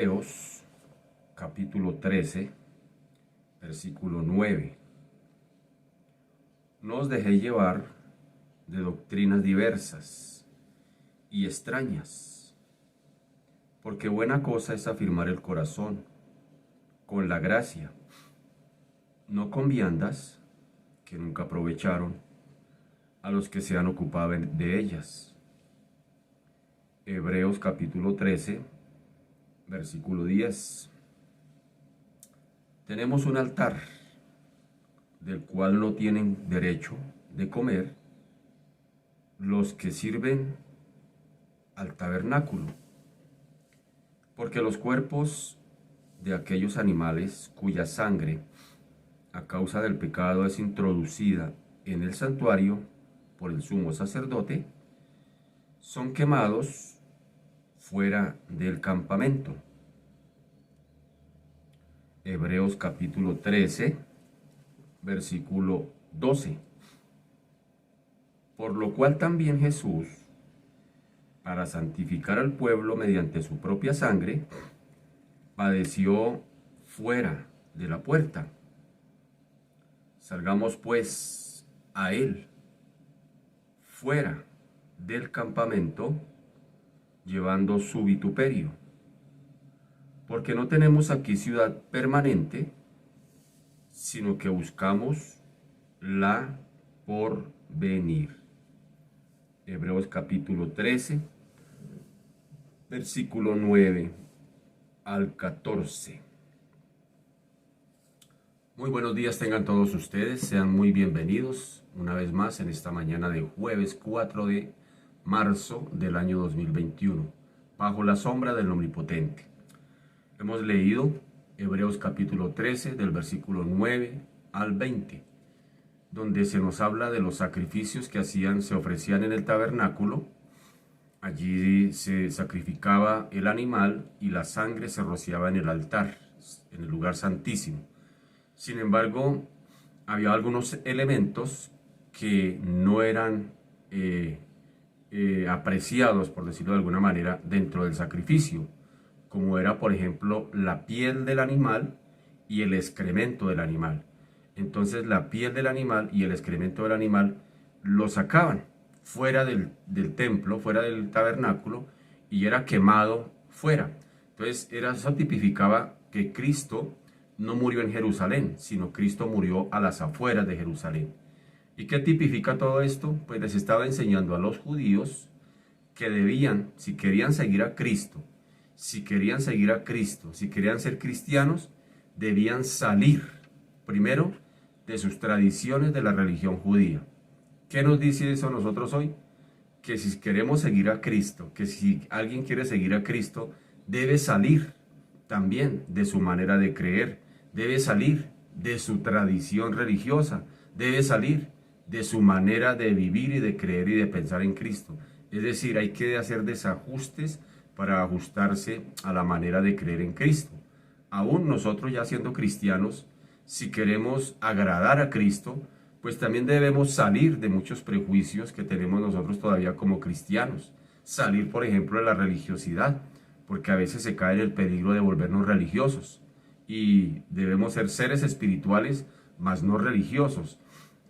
Hebreos capítulo 13, versículo 9. No os dejéis llevar de doctrinas diversas y extrañas, porque buena cosa es afirmar el corazón con la gracia, no con viandas que nunca aprovecharon a los que se han ocupado de ellas. Hebreos capítulo 13, versículo 10. Tenemos un altar del cual no tienen derecho de comer los que sirven al tabernáculo, porque los cuerpos de aquellos animales cuya sangre a causa del pecado es introducida en el santuario por el sumo sacerdote, son quemados fuera del campamento. Hebreos capítulo 13, versículo 12. Por lo cual también Jesús, para santificar al pueblo mediante su propia sangre, padeció fuera de la puerta. Salgamos pues a él, fuera del campamento, llevando su vituperio, porque no tenemos aquí ciudad permanente, sino que buscamos la por venir. Hebreos capítulo 13, versículo 9 al 14. Muy buenos días tengan todos ustedes, sean muy bienvenidos una vez más en esta mañana de jueves 4 de marzo del año 2021, bajo la sombra del Omnipotente. Hemos leído Hebreos capítulo 13 del versículo 9 al 20, donde se nos habla de los sacrificios que se ofrecían en el tabernáculo. Allí se sacrificaba el animal y la sangre se rociaba en el altar, en el lugar santísimo. Sin embargo, había algunos elementos que no eran apreciados, por decirlo de alguna manera, dentro del sacrificio, como era, por ejemplo, la piel del animal y el excremento del animal. Entonces la piel del animal y el excremento del animal lo sacaban fuera del templo, fuera del tabernáculo, y era quemado fuera. Entonces eso tipificaba que Cristo no murió en Jerusalén, sino Cristo murió a las afueras de Jerusalén. ¿Y qué tipifica todo esto? Pues les estaba enseñando a los judíos que debían, si querían seguir a Cristo, si querían ser cristianos, debían salir primero de sus tradiciones de la religión judía. ¿Qué nos dice eso a nosotros hoy? Que si queremos seguir a Cristo, que si alguien quiere seguir a Cristo, debe salir también de su manera de creer, debe salir de su tradición religiosa, debe salir de su manera de vivir y de creer y de pensar en Cristo. Es decir, hay que hacer desajustes para ajustarse a la manera de creer en Cristo. Aún nosotros ya siendo cristianos, si queremos agradar a Cristo, pues también debemos salir de muchos prejuicios que tenemos nosotros todavía como cristianos. Salir, por ejemplo, de la religiosidad, porque a veces se cae en el peligro de volvernos religiosos. Y debemos ser seres espirituales, mas no religiosos.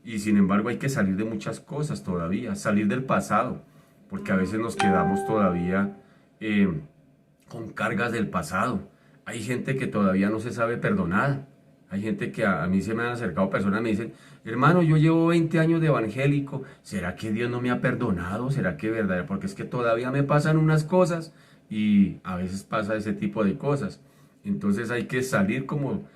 Y sin embargo hay que salir de muchas cosas todavía, salir del pasado, porque a veces nos quedamos todavía con cargas del pasado. Hay gente que todavía no se sabe perdonar. Hay gente que a mí se me han acercado personas y me dicen, hermano, yo llevo 20 años de evangélico, ¿será que Dios no me ha perdonado? ¿Será que verdad? Porque es que todavía me pasan unas cosas y a veces pasa ese tipo de cosas. Entonces hay que salir como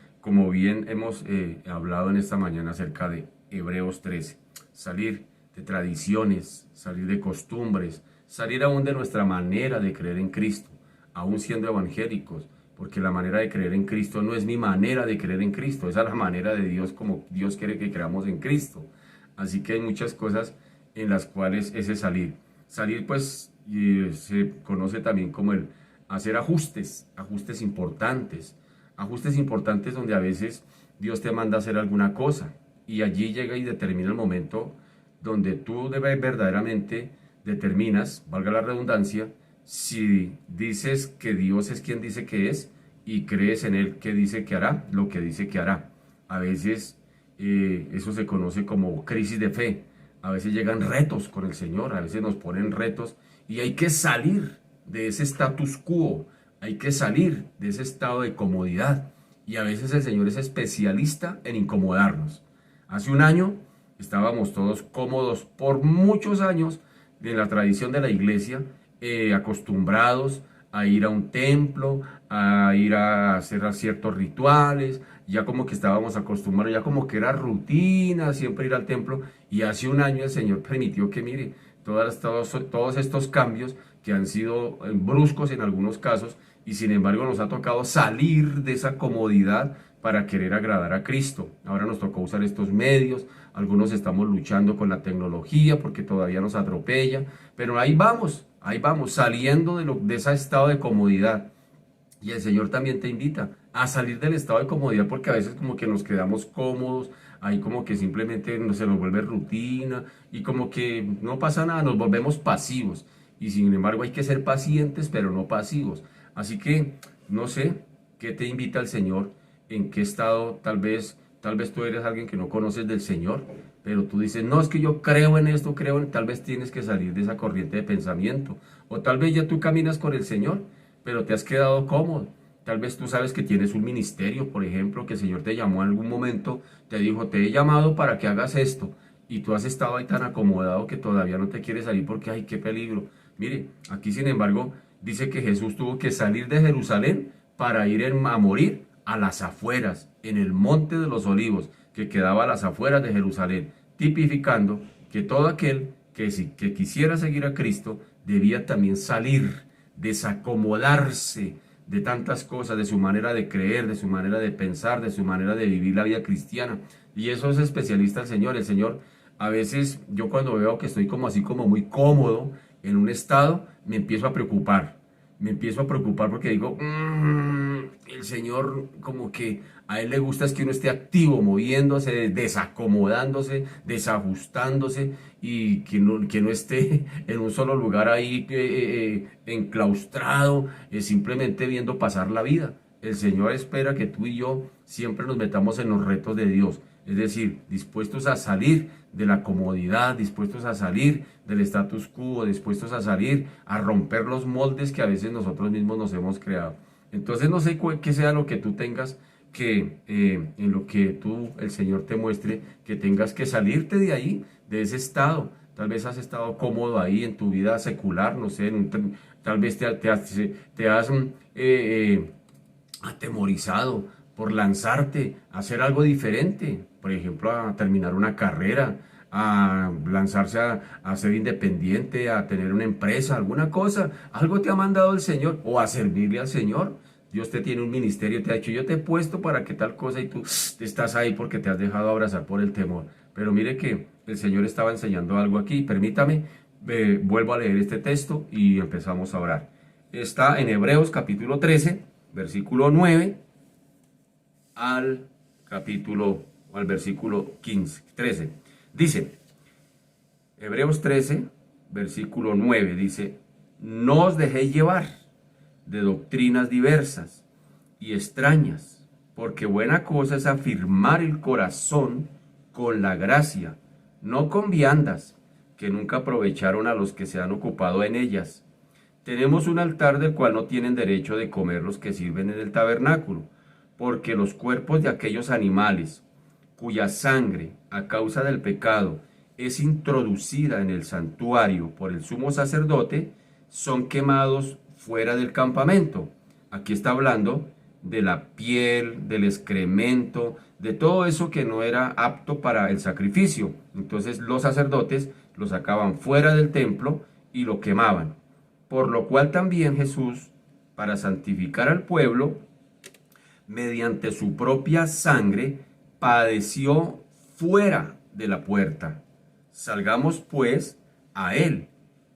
bien hemos hablado en esta mañana acerca de Hebreos 13. Salir de tradiciones, salir de costumbres, salir aún de nuestra manera de creer en Cristo, aún siendo evangélicos, porque la manera de creer en Cristo no es mi manera de creer en Cristo, esa es la manera de Dios como Dios quiere que creamos en Cristo. Así que hay muchas cosas en las cuales ese salir pues se conoce también como el hacer ajustes importantes donde a veces Dios te manda a hacer alguna cosa y allí llega y determina el momento donde tú verdaderamente determinas, valga la redundancia, si dices que Dios es quien dice que es y crees en Él que dice que hará lo que dice que hará. A veces eso se conoce como crisis de fe. A veces llegan retos con el Señor, a veces nos ponen retos y hay que salir de ese status quo, hay que salir de ese estado de comodidad. Y a veces el Señor es especialista en incomodarnos. Hace un año estábamos todos cómodos por muchos años de la tradición de la iglesia, acostumbrados a ir a un templo, a ir a hacer ciertos rituales, ya como que estábamos acostumbrados, ya como que era rutina siempre ir al templo, y hace un año el Señor permitió que, mire, todos estos cambios que han sido bruscos en algunos casos, y sin embargo nos ha tocado salir de esa comodidad para querer agradar a Cristo. Ahora nos tocó usar estos medios, algunos estamos luchando con la tecnología porque todavía nos atropella, pero ahí vamos, saliendo de ese estado de comodidad. Y el Señor también te invita a salir del estado de comodidad porque a veces como que nos quedamos cómodos, ahí como que simplemente se nos vuelve rutina y como que no pasa nada, nos volvemos pasivos. Y sin embargo hay que ser pacientes, pero no pasivos. Así que no sé qué te invita el Señor, en qué estado tal vez tú eres alguien que no conoces del Señor, pero tú dices, no, es que yo creo en esto, tal vez tienes que salir de esa corriente de pensamiento. O tal vez ya tú caminas con el Señor, pero te has quedado cómodo. Tal vez tú sabes que tienes un ministerio, por ejemplo, que el Señor te llamó en algún momento, te dijo, te he llamado para que hagas esto, y tú has estado ahí tan acomodado que todavía no te quieres salir porque, ay, qué peligro. Mire, aquí sin embargo, dice que Jesús tuvo que salir de Jerusalén para ir a morir a las afueras, en el Monte de los Olivos, que quedaba a las afueras de Jerusalén, tipificando que todo aquel que quisiera seguir a Cristo debía también salir, desacomodarse de tantas cosas, de su manera de creer, de su manera de pensar, de su manera de vivir la vida cristiana. Y eso es especialista el Señor. El Señor, a veces yo cuando veo que estoy como así como muy cómodo en un estado, me empiezo a preocupar. Me empiezo a preocupar porque digo, el Señor como que a Él le gusta es que uno esté activo, moviéndose, desacomodándose, desajustándose y que no esté en un solo lugar ahí enclaustrado, simplemente viendo pasar la vida. El Señor espera que tú y yo siempre nos metamos en los retos de Dios, es decir, dispuestos a salir de la comodidad, dispuestos a salir del status quo, dispuestos a salir a romper los moldes que a veces nosotros mismos nos hemos creado. Entonces no sé qué sea lo que tú tengas que, en lo que tú, el Señor te muestre, que tengas que salirte de ahí, de ese estado. Tal vez has estado cómodo ahí en tu vida secular, no sé, tal vez te has atemorizado por lanzarte a hacer algo diferente, por ejemplo, a terminar una carrera, a lanzarse a ser independiente, a tener una empresa, alguna cosa, algo te ha mandado el Señor, o a servirle al Señor. Dios te tiene un ministerio, te ha dicho, yo te he puesto para que tal cosa y tú estás ahí porque te has dejado abrazar por el temor. Pero mire que el Señor estaba enseñando algo aquí. Permítame, vuelvo a leer este texto y empezamos a orar. Está en Hebreos capítulo 13, versículo 9 al al versículo 13. Dice, Hebreos 13, versículo 9, dice, no os dejéis llevar de doctrinas diversas y extrañas, porque buena cosa es afirmar el corazón con la gracia, no con viandas, que nunca aprovecharon a los que se han ocupado en ellas. Tenemos un altar del cual no tienen derecho de comer los que sirven en el tabernáculo, porque los cuerpos de aquellos animales, cuya sangre, a causa del pecado, es introducida en el santuario por el sumo sacerdote, son quemados fuera del campamento. Aquí está hablando de la piel, del excremento, de todo eso que no era apto para el sacrificio. Entonces los sacerdotes lo sacaban fuera del templo y lo quemaban. Por lo cual también Jesús, para santificar al pueblo, mediante su propia sangre, padeció fuera de la puerta. Salgamos pues a él,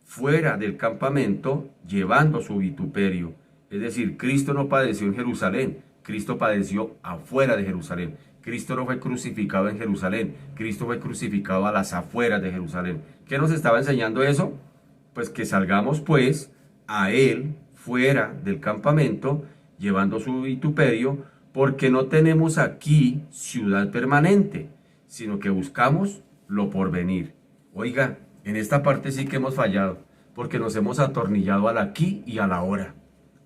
fuera del campamento, llevando su vituperio. Es decir, Cristo no padeció en Jerusalén, Cristo padeció afuera de Jerusalén. Cristo no fue crucificado en Jerusalén, Cristo fue crucificado a las afueras de Jerusalén. ¿Qué nos estaba enseñando eso? Pues que salgamos pues a él fuera del campamento, llevando su vituperio, porque no tenemos aquí ciudad permanente, sino que buscamos lo porvenir. Oiga, en esta parte sí que hemos fallado, porque nos hemos atornillado al aquí y a la hora.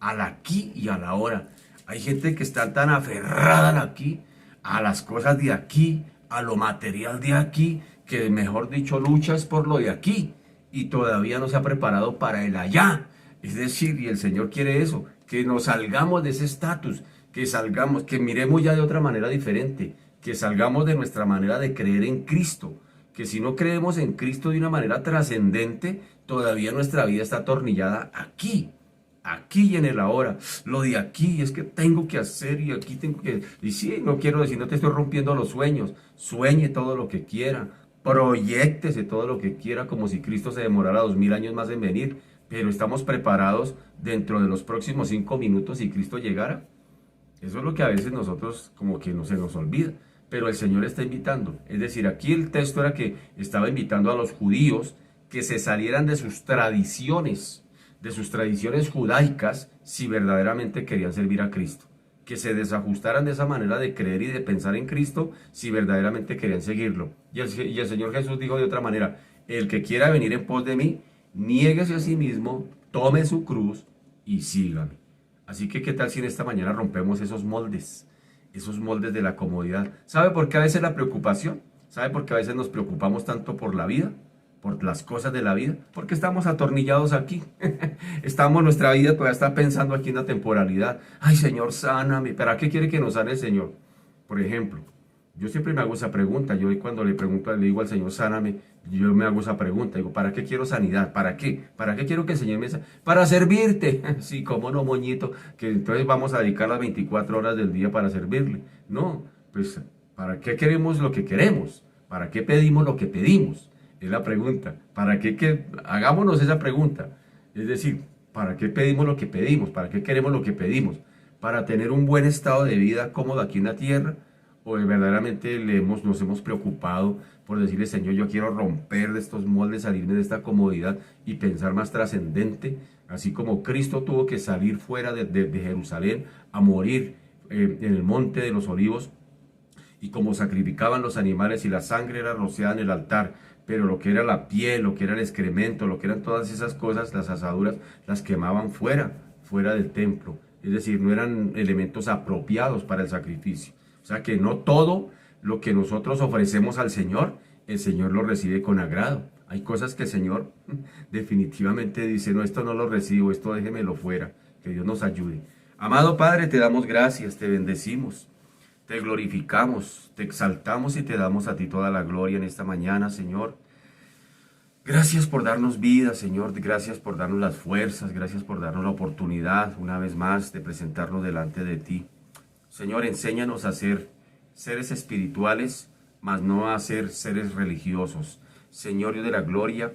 Al aquí y a la hora. Hay gente que está tan aferrada al aquí, a las cosas de aquí, a lo material de aquí, que mejor dicho luchas por lo de aquí y todavía no se ha preparado para el allá. Es decir, y el Señor quiere eso, que nos salgamos de ese estatus, que salgamos, que miremos ya de otra manera diferente, que salgamos de nuestra manera de creer en Cristo, que si no creemos en Cristo de una manera trascendente, todavía nuestra vida está atornillada aquí y en el ahora. Lo de aquí es que tengo que hacer y aquí tengo que... Y sí, no quiero decir, no te estoy rompiendo los sueños. Sueñe todo lo que quiera. Proyéctese todo lo que quiera como si Cristo se demorara 2000 años más en venir. Pero estamos preparados dentro de los próximos 5 minutos si Cristo llegara. Eso es lo que a veces nosotros como que no se nos olvida. Pero el Señor está invitando. Es decir, aquí el texto era que estaba invitando a los judíos que se salieran de sus tradiciones judaicas, si verdaderamente querían servir a Cristo. Que se desajustaran de esa manera de creer y de pensar en Cristo, si verdaderamente querían seguirlo. Y el Señor Jesús dijo de otra manera, el que quiera venir en pos de mí, niéguese a sí mismo, tome su cruz y sígame. Así que, ¿qué tal si en esta mañana rompemos esos moldes de la comodidad? ¿Sabe por qué a veces la preocupación? ¿Sabe por qué a veces nos preocupamos tanto por la vida? Por las cosas de la vida, porque estamos atornillados aquí. Nuestra vida todavía está pensando aquí en la temporalidad. Ay, Señor, sáname. ¿Para qué quiere que nos sane el Señor? Por ejemplo, yo siempre me hago esa pregunta. Yo cuando le digo al Señor, sáname, yo me hago esa pregunta. Digo, ¿para qué quiero sanidad? ¿Para qué? ¿Para qué quiero que el Señor me sane? Para servirte. Sí, cómo no, moñito, que entonces vamos a dedicar las 24 horas del día para servirle. No, pues, ¿para qué queremos lo que queremos? ¿Para qué pedimos lo que pedimos? Es la pregunta. ¿Para qué? Hagámonos esa pregunta. Es decir, ¿para qué pedimos lo que pedimos? ¿Para qué queremos lo que pedimos? ¿Para tener un buen estado de vida cómodo aquí en la tierra? ¿O verdaderamente nos hemos preocupado por decirle, Señor, yo quiero romper de estos moldes, salirme de esta comodidad y pensar más trascendente? Así como Cristo tuvo que salir fuera de Jerusalén a morir en el monte de los olivos, y como sacrificaban los animales y la sangre era rociada en el altar, pero lo que era la piel, lo que era el excremento, lo que eran todas esas cosas, las asaduras, las quemaban fuera del templo. Es decir, no eran elementos apropiados para el sacrificio. O sea que no todo lo que nosotros ofrecemos al Señor, el Señor lo recibe con agrado. Hay cosas que el Señor definitivamente dice, no, esto no lo recibo, esto déjemelo fuera. Que Dios nos ayude. Amado Padre, te damos gracias, te bendecimos. Te glorificamos, te exaltamos y te damos a ti toda la gloria en esta mañana, Señor. Gracias por darnos vida, Señor. Gracias por darnos las fuerzas. Gracias por darnos la oportunidad, una vez más, de presentarnos delante de ti. Señor, enséñanos a ser seres espirituales, mas no a ser seres religiosos. Señor Dios de la gloria,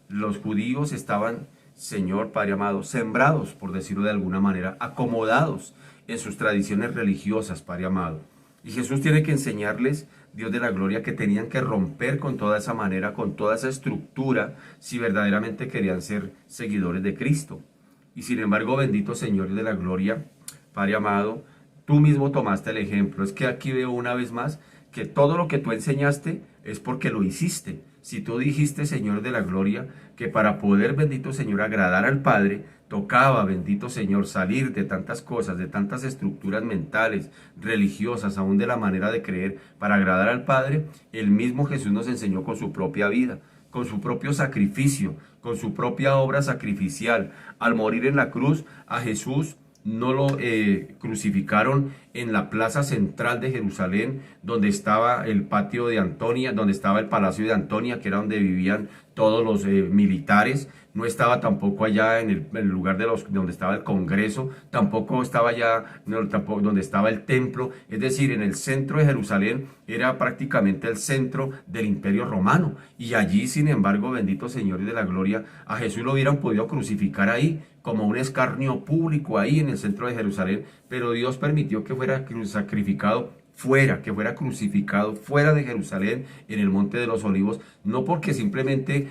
los judíos estaban, Señor Padre amado, sembrados, por decirlo de alguna manera, acomodados en sus tradiciones religiosas, Padre amado. Y Jesús tiene que enseñarles, Dios de la gloria, que tenían que romper con toda esa manera, con toda esa estructura, si verdaderamente querían ser seguidores de Cristo. Y sin embargo, bendito Señor de la gloria, Padre amado, tú mismo tomaste el ejemplo. Es que aquí veo una vez más que todo lo que tú enseñaste es porque lo hiciste. Si tú dijiste, Señor de la gloria, que para poder, bendito Señor, agradar al Padre, tocaba, bendito Señor, salir de tantas cosas, de tantas estructuras mentales, religiosas, aún de la manera de creer, para agradar al Padre, el mismo Jesús nos enseñó con su propia vida, con su propio sacrificio, con su propia obra sacrificial. Al morir en la cruz, a Jesús no lo crucificaron en la plaza central de Jerusalén, donde estaba el patio de Antonia, donde estaba el palacio de Antonia, que era donde vivían todos los militares. No estaba tampoco allá en el lugar donde estaba el Congreso, tampoco estaba allá tampoco donde estaba el templo. Es decir, en el centro de Jerusalén era prácticamente el centro del Imperio Romano. Y allí, sin embargo, bendito Señor de la gloria, a Jesús lo hubieran podido crucificar ahí, como un escarnio público ahí en el centro de Jerusalén, pero Dios permitió que fuera sacrificado fuera, que fuera crucificado fuera de Jerusalén, en el Monte de los Olivos, no porque simplemente,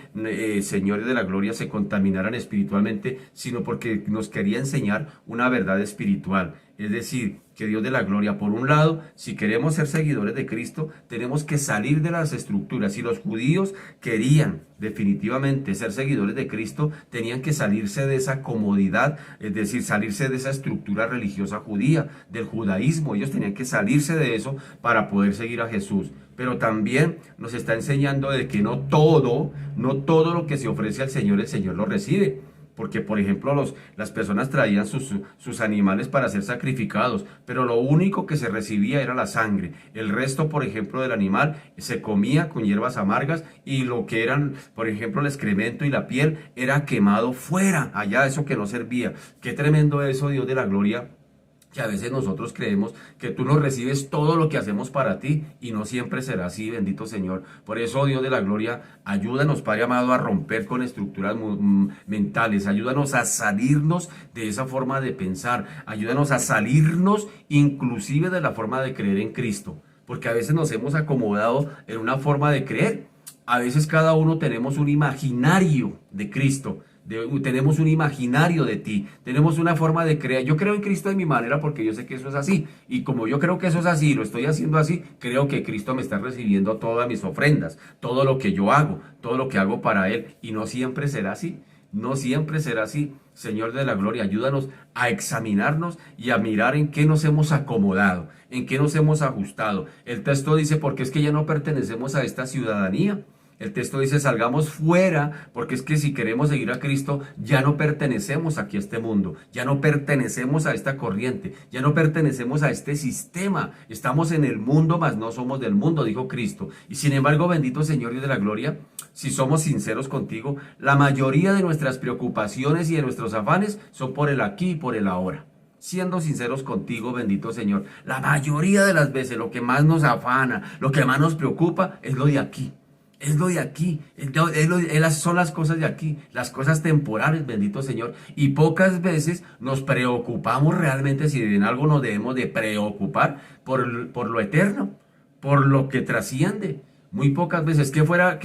señores de la gloria, se contaminaran espiritualmente, sino porque nos quería enseñar una verdad espiritual. Es decir, que Dios de la gloria, por un lado, si queremos ser seguidores de Cristo, tenemos que salir de las estructuras. Si los judíos querían definitivamente ser seguidores de Cristo, tenían que salirse de esa comodidad, es decir, salirse de esa estructura religiosa judía, del judaísmo. Ellos tenían que salirse de eso para poder seguir a Jesús. Pero también nos está enseñando de que no todo lo que se ofrece al Señor, el Señor lo recibe. Porque, por ejemplo, las personas traían sus animales para ser sacrificados, pero lo único que se recibía era la sangre. El resto, por ejemplo, del animal se comía con hierbas amargas, y lo que eran, por ejemplo, el excremento y la piel era quemado fuera, allá, eso que no servía. Qué tremendo eso, Dios de la gloria, que a veces nosotros creemos que tú nos recibes todo lo que hacemos para ti, y no siempre será así, bendito Señor. Por eso, Dios de la gloria, ayúdanos, Padre amado, a romper con estructuras mentales, ayúdanos a salirnos de esa forma de pensar, ayúdanos a salirnos inclusive de la forma de creer en Cristo, porque a veces nos hemos acomodado en una forma de creer. A veces cada uno tenemos un imaginario de Cristo. Tenemos un imaginario de ti, tenemos una forma de creer. Yo creo en Cristo de mi manera porque yo sé que eso es así, y como yo creo que eso es así, lo estoy haciendo así, creo que Cristo me está recibiendo todas mis ofrendas, todo lo que yo hago, todo lo que hago para Él, y no siempre será así, no siempre será así. Señor de la gloria, ayúdanos a examinarnos y a mirar en qué nos hemos acomodado, en qué nos hemos ajustado. El texto dice, porque es que ya no pertenecemos a esta ciudadanía. El texto dice, salgamos fuera, porque es que si queremos seguir a Cristo, ya no pertenecemos aquí a este mundo, ya no pertenecemos a esta corriente, ya no pertenecemos a este sistema. Estamos en el mundo, mas no somos del mundo, dijo Cristo. Y sin embargo, bendito Señor Dios de la gloria, si somos sinceros contigo, la mayoría de nuestras preocupaciones y de nuestros afanes son por el aquí y por el ahora. Siendo sinceros contigo, bendito Señor, la mayoría de las veces lo que más nos afana, lo que más nos preocupa es lo de aquí. Es lo de aquí, son las cosas de aquí, las cosas temporales, bendito Señor. Y pocas veces nos preocupamos realmente, si en algo nos debemos de preocupar, por lo eterno, por lo que trasciende. Muy pocas veces, qué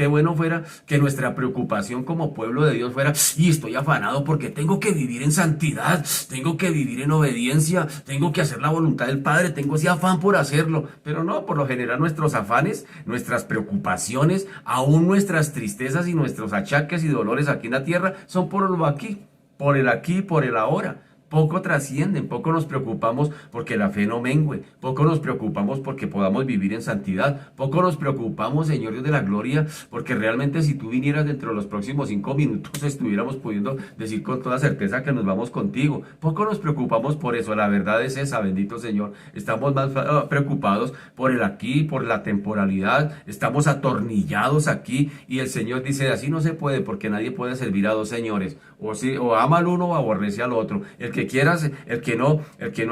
bueno fuera que nuestra preocupación como pueblo de Dios fuera, y estoy afanado porque tengo que vivir en santidad, tengo que vivir en obediencia, tengo que hacer la voluntad del Padre, tengo ese afán por hacerlo. Pero no, por lo general nuestros afanes, nuestras preocupaciones, aún nuestras tristezas y nuestros achaques y dolores aquí en la tierra son por lo aquí, por el ahora. Poco trascienden, poco nos preocupamos porque la fe no mengue, poco nos preocupamos porque podamos vivir en santidad, poco nos preocupamos, Señor Dios de la gloria, porque realmente si tú vinieras dentro de los próximos 5 minutos estuviéramos pudiendo decir con toda certeza que nos vamos contigo. Poco nos preocupamos por eso, la verdad es esa, bendito Señor. Estamos más preocupados por el aquí, por la temporalidad, estamos atornillados aquí, y el Señor dice, así no se puede, porque nadie puede servir a dos señores, o ama al uno o aborrece al otro. El que quieras, el que no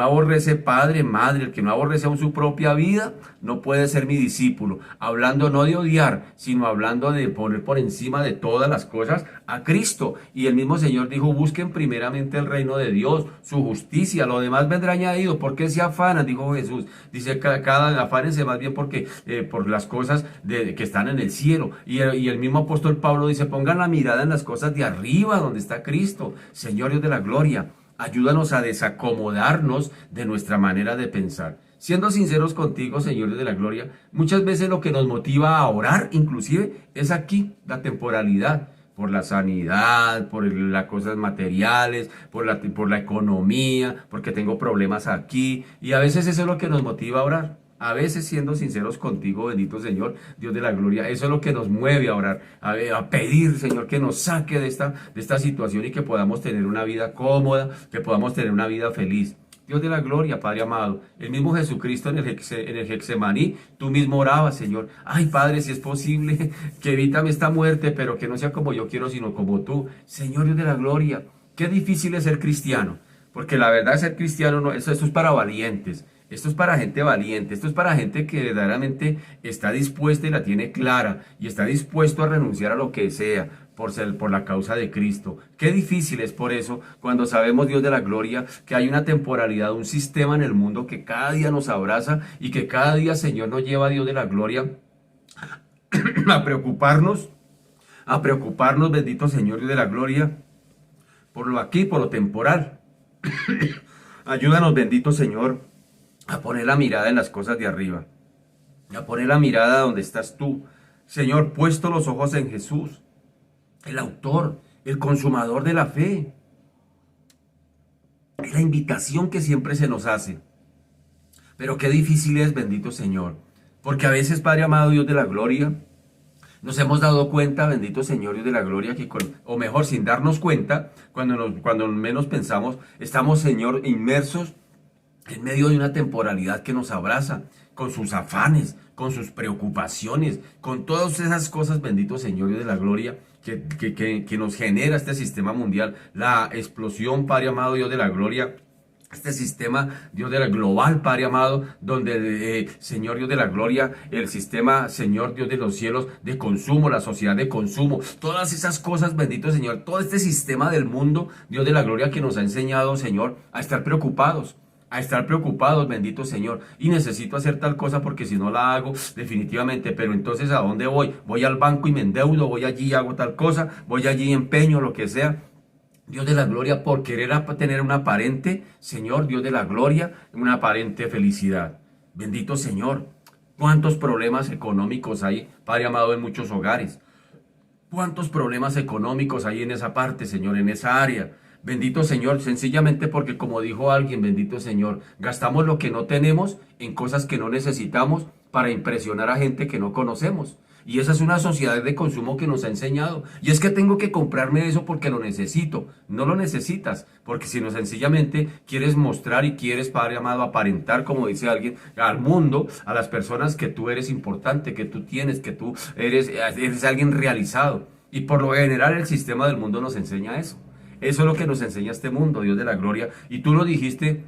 aborrece padre, madre, el que no aborrece aún su propia vida, no puede ser mi discípulo. Hablando no de odiar, sino hablando de poner por encima de todas las cosas a Cristo. Y el mismo Señor dijo, busquen primeramente el reino de Dios, su justicia, lo demás vendrá añadido. ¿Por qué se afanan? Dijo Jesús. Dice, afánense más bien porque por las cosas que están en el cielo. Y el mismo apóstol Pablo dice, pongan la mirada en las cosas de arriba, donde está Cristo. Señor Dios de la gloria, ayúdanos a desacomodarnos de nuestra manera de pensar. Siendo sinceros contigo, Señor de la gloria, muchas veces lo que nos motiva a orar, inclusive, es aquí, la temporalidad, por la sanidad, por las cosas materiales, por la economía, porque tengo problemas aquí, y a veces eso es lo que nos motiva a orar. A veces, siendo sinceros contigo, bendito Señor, Dios de la gloria, eso es lo que nos mueve a orar, a pedir, Señor, que nos saque de esta situación y que podamos tener una vida cómoda, que podamos tener una vida feliz. Dios de la gloria, Padre amado, el mismo Jesucristo en el Getsemaní, tú mismo orabas, Señor. Ay, Padre, si es posible, que evítame esta muerte, pero que no sea como yo quiero, sino como tú. Señor Dios de la gloria, qué difícil es ser cristiano, porque la verdad ser cristiano, no, eso es para valientes. Esto es para gente valiente, esto es para gente que verdaderamente está dispuesta y la tiene clara y está dispuesto a renunciar a lo que sea por la causa de Cristo. Qué difícil es por eso cuando sabemos, Dios de la gloria, que hay una temporalidad, un sistema en el mundo que cada día nos abraza y que cada día, Señor, nos lleva, Dios de la gloria, a preocuparnos, bendito Señor, Dios de la gloria, por lo aquí, por lo temporal. Ayúdanos, bendito Señor, a poner la mirada en las cosas de arriba, a poner la mirada donde estás tú. Señor, puesto los ojos en Jesús, el autor, el consumador de la fe. Es la invitación que siempre se nos hace. Pero qué difícil es, bendito Señor, porque a veces, Padre amado, Dios de la gloria, nos hemos dado cuenta, bendito Señor, Dios de la gloria, que o mejor, sin darnos cuenta, cuando menos pensamos, estamos, Señor, inmersos en medio de una temporalidad que nos abraza, con sus afanes, con sus preocupaciones, con todas esas cosas, bendito Señor, Dios de la gloria, que nos genera este sistema mundial, la explosión, Padre amado, Dios de la gloria, este sistema, Dios de la global, Padre amado, donde, Señor Dios de la gloria, el sistema, Señor Dios de los cielos, de consumo, la sociedad de consumo, todas esas cosas, bendito Señor, todo este sistema del mundo, Dios de la gloria, que nos ha enseñado, Señor, a estar preocupados, bendito Señor, y necesito hacer tal cosa porque si no la hago, definitivamente, pero entonces ¿a dónde voy? Voy al banco y me endeudo, voy allí y hago tal cosa, voy allí y empeño, lo que sea. Dios de la gloria, por querer tener una aparente, Señor, Dios de la gloria, una aparente felicidad. Bendito Señor, cuántos problemas económicos hay, Padre amado, en muchos hogares. Cuántos problemas económicos hay en esa parte, Señor, en esa área. Bendito Señor, sencillamente porque como dijo alguien, bendito Señor, gastamos lo que no tenemos en cosas que no necesitamos para impresionar a gente que no conocemos. Y esa es una sociedad de consumo que nos ha enseñado. Y es que tengo que comprarme eso porque lo necesito. No lo necesitas, porque si no sencillamente quieres mostrar y quieres, Padre amado, aparentar, como dice alguien, al mundo, a las personas que tú eres importante, que tú tienes, que tú eres alguien realizado. Y por lo general el sistema del mundo nos enseña eso. Eso es lo que nos enseña este mundo, Dios de la gloria. Y tú lo dijiste,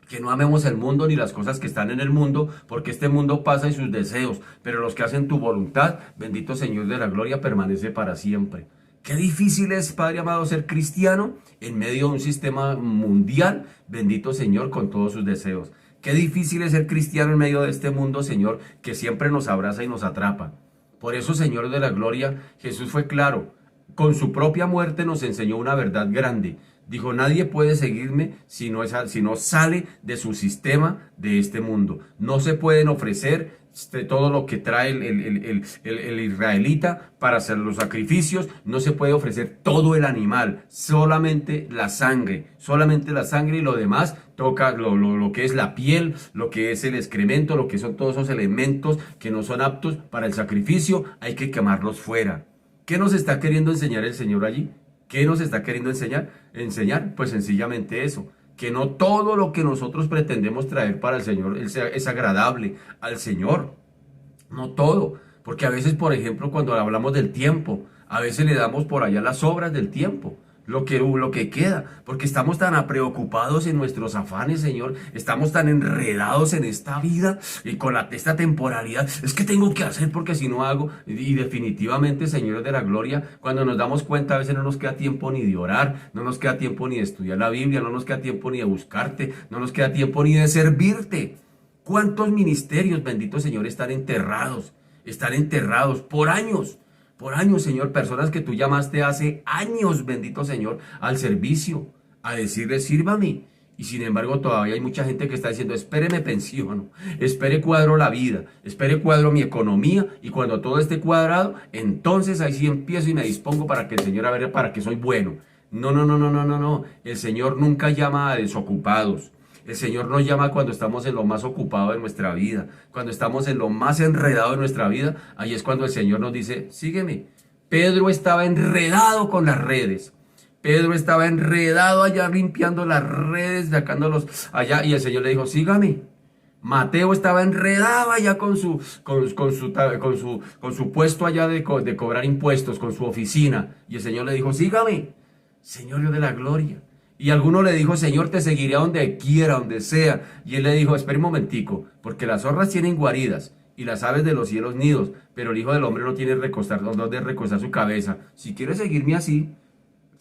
que no amemos el mundo ni las cosas que están en el mundo, porque este mundo pasa y sus deseos, pero los que hacen tu voluntad, bendito Señor de la gloria, permanece para siempre. Qué difícil es, Padre amado, ser cristiano en medio de un sistema mundial, bendito Señor, con todos sus deseos. Qué difícil es ser cristiano en medio de este mundo, Señor, que siempre nos abraza y nos atrapa. Por eso, Señor de la gloria, Jesús fue claro. Con su propia muerte nos enseñó una verdad grande. Dijo, nadie puede seguirme si no sale de su sistema de este mundo. No se pueden ofrecer todo lo que trae el israelita para hacer los sacrificios. No se puede ofrecer todo el animal, solamente la sangre y lo demás toca lo que es la piel, lo que es el excremento, lo que son todos esos elementos que no son aptos para el sacrificio. Hay que quemarlos fuera. ¿Qué nos está queriendo enseñar el Señor allí? ¿Qué nos está queriendo enseñar? Pues sencillamente eso, que no todo lo que nosotros pretendemos traer para el Señor es agradable al Señor. No todo, porque a veces, por ejemplo, cuando hablamos del tiempo, a veces le damos por allá las obras del tiempo. Lo que queda, porque estamos tan preocupados en nuestros afanes, Señor, estamos tan enredados en esta vida y con esta temporalidad, es que tengo que hacer porque si no hago, y definitivamente, Señor de la gloria, cuando nos damos cuenta, a veces no nos queda tiempo ni de orar, no nos queda tiempo ni de estudiar la Biblia, no nos queda tiempo ni de buscarte, no nos queda tiempo ni de servirte. ¿Cuántos ministerios, bendito Señor, están enterrados por años? Por años, Señor, personas que tú llamaste hace años, bendito Señor, al servicio, a decirle, sírvame. Y sin embargo, todavía hay mucha gente que está diciendo, espere, me pensiono, espere, cuadro la vida, espere, cuadro mi economía, y cuando todo esté cuadrado, entonces ahí sí empiezo y me dispongo para que el Señor, a ver, para que soy bueno. No. El Señor nunca llama a desocupados. El Señor nos llama cuando estamos en lo más ocupado de nuestra vida, cuando estamos en lo más enredado de nuestra vida. Ahí es cuando el Señor nos dice, sígueme. Pedro estaba enredado con las redes. Pedro estaba enredado allá limpiando las redes, sacándolos allá, y el Señor le dijo, sígame. Mateo estaba enredado allá con su puesto allá de cobrar impuestos, con su oficina, y el Señor le dijo, sígame. Señor Dios de la gloria. Y alguno le dijo, Señor, te seguiré a donde quiera, donde sea. Y él le dijo, espera un momentico, porque las zorras tienen guaridas y las aves de los cielos nidos, pero el Hijo del Hombre no tiene donde recostar su cabeza. Si quieres seguirme así,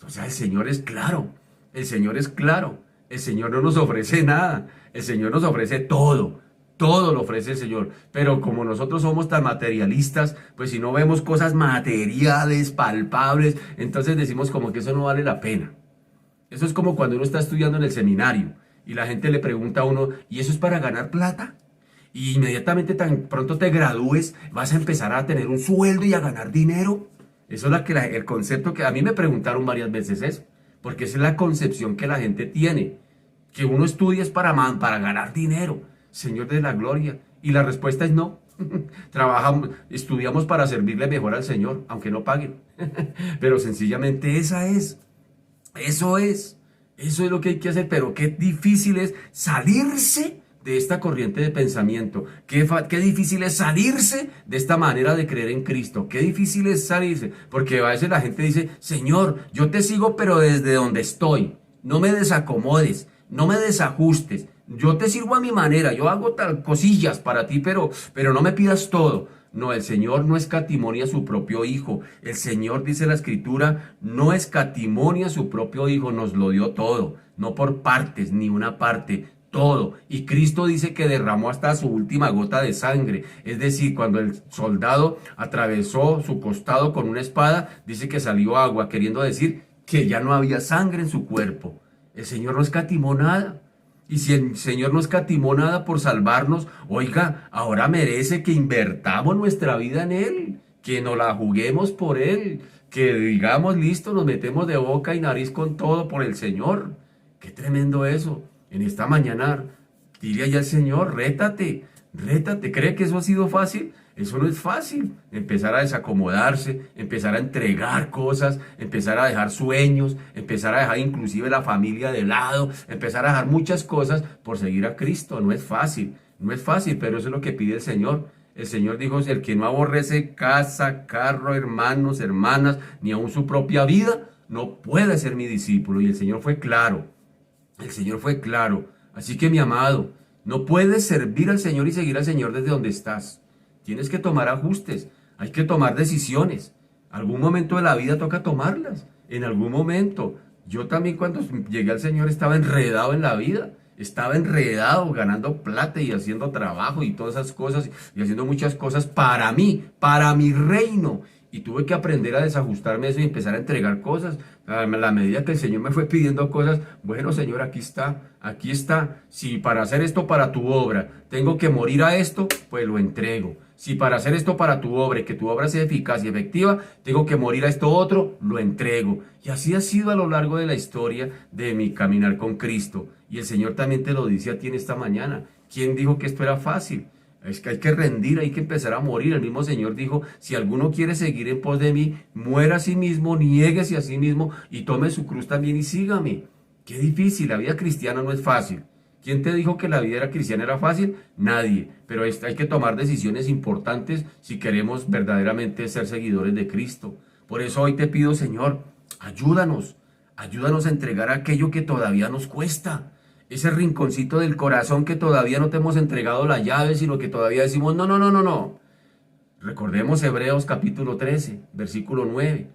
o sea, el Señor es claro, el Señor es claro, el Señor no nos ofrece nada, el Señor nos ofrece todo. Todo lo ofrece el Señor, pero como nosotros somos tan materialistas, pues si no vemos cosas materiales, palpables, entonces decimos como que eso no vale la pena. Eso es como cuando uno está estudiando en el seminario y la gente le pregunta a uno, ¿y eso es para ganar plata? Y inmediatamente tan pronto te gradúes, vas a empezar a tener un sueldo y a ganar dinero. Eso es el concepto que a mí me preguntaron varias veces eso, porque esa es la concepción que la gente tiene, que uno estudia es para ganar dinero, Señor de la gloria. Y la respuesta es no. Trabajamos, estudiamos para servirle mejor al Señor, aunque no paguen. Pero sencillamente eso es lo que hay que hacer, pero qué difícil es salirse de esta corriente de pensamiento, qué difícil es salirse de esta manera de creer en Cristo, qué difícil es salirse, porque a veces la gente dice, Señor, yo te sigo pero desde donde estoy, no me desacomodes, no me desajustes, yo te sirvo a mi manera, yo hago tal cosillas para ti, pero no me pidas todo. No, el Señor no escatimonia a su propio Hijo. El Señor, dice la Escritura, no escatimonia a su propio Hijo, nos lo dio todo, no por partes, ni una parte, todo. Y Cristo dice que derramó hasta su última gota de sangre. Es decir, cuando el soldado atravesó su costado con una espada, dice que salió agua, queriendo decir que ya no había sangre en su cuerpo. El Señor no escatimó nada. Y si el Señor no escatimó nada por salvarnos, oiga, ahora merece que invertamos nuestra vida en Él, que nos la juguemos por Él, que digamos, listo, nos metemos de boca y nariz con todo por el Señor. Qué tremendo eso. En esta mañana, dile ya al Señor, rétate, rétate. ¿Cree que eso ha sido fácil? Eso no es fácil. Empezar a desacomodarse, empezar a entregar cosas, empezar a dejar sueños, empezar a dejar inclusive la familia de lado, empezar a dejar muchas cosas por seguir a Cristo. No es fácil, no es fácil, pero eso es lo que pide el Señor. El Señor dijo, el que no aborrece casa, carro, hermanos, hermanas, ni aun su propia vida, no puede ser mi discípulo. Y el Señor fue claro, el Señor fue claro. Así que mi amado, no puedes servir al Señor y seguir al Señor desde donde estás. Tienes que tomar ajustes, hay que tomar decisiones. Algún momento de la vida toca tomarlas, en algún momento. Yo también cuando llegué al Señor estaba enredado en la vida, estaba enredado ganando plata y haciendo trabajo y todas esas cosas y haciendo muchas cosas para mí, para mi reino. Y tuve que aprender a desajustarme de eso y empezar a entregar cosas. A la medida que el Señor me fue pidiendo cosas, bueno, Señor, aquí está, aquí está. Si para hacer esto para tu obra tengo que morir a esto, pues lo entrego. Si para hacer esto para tu obra y que tu obra sea eficaz y efectiva, tengo que morir a esto otro, lo entrego. Y así ha sido a lo largo de la historia de mi caminar con Cristo. Y el Señor también te lo dice a ti en esta mañana. ¿Quién dijo que esto era fácil? Es que hay que rendir, hay que empezar a morir. El mismo Señor dijo, si alguno quiere seguir en pos de mí, muera a sí mismo, niéguese a sí mismo y tome su cruz también y sígame. Qué difícil, la vida cristiana no es fácil. ¿Quién te dijo que la vida cristiana era fácil? Nadie. Pero hay que tomar decisiones importantes si queremos verdaderamente ser seguidores de Cristo. Por eso hoy te pido, Señor, ayúdanos. Ayúdanos a entregar aquello que todavía nos cuesta. Ese rinconcito del corazón que todavía no te hemos entregado la llave, sino que todavía decimos, no, no, no, no, no. Recordemos Hebreos capítulo 13, versículo 9.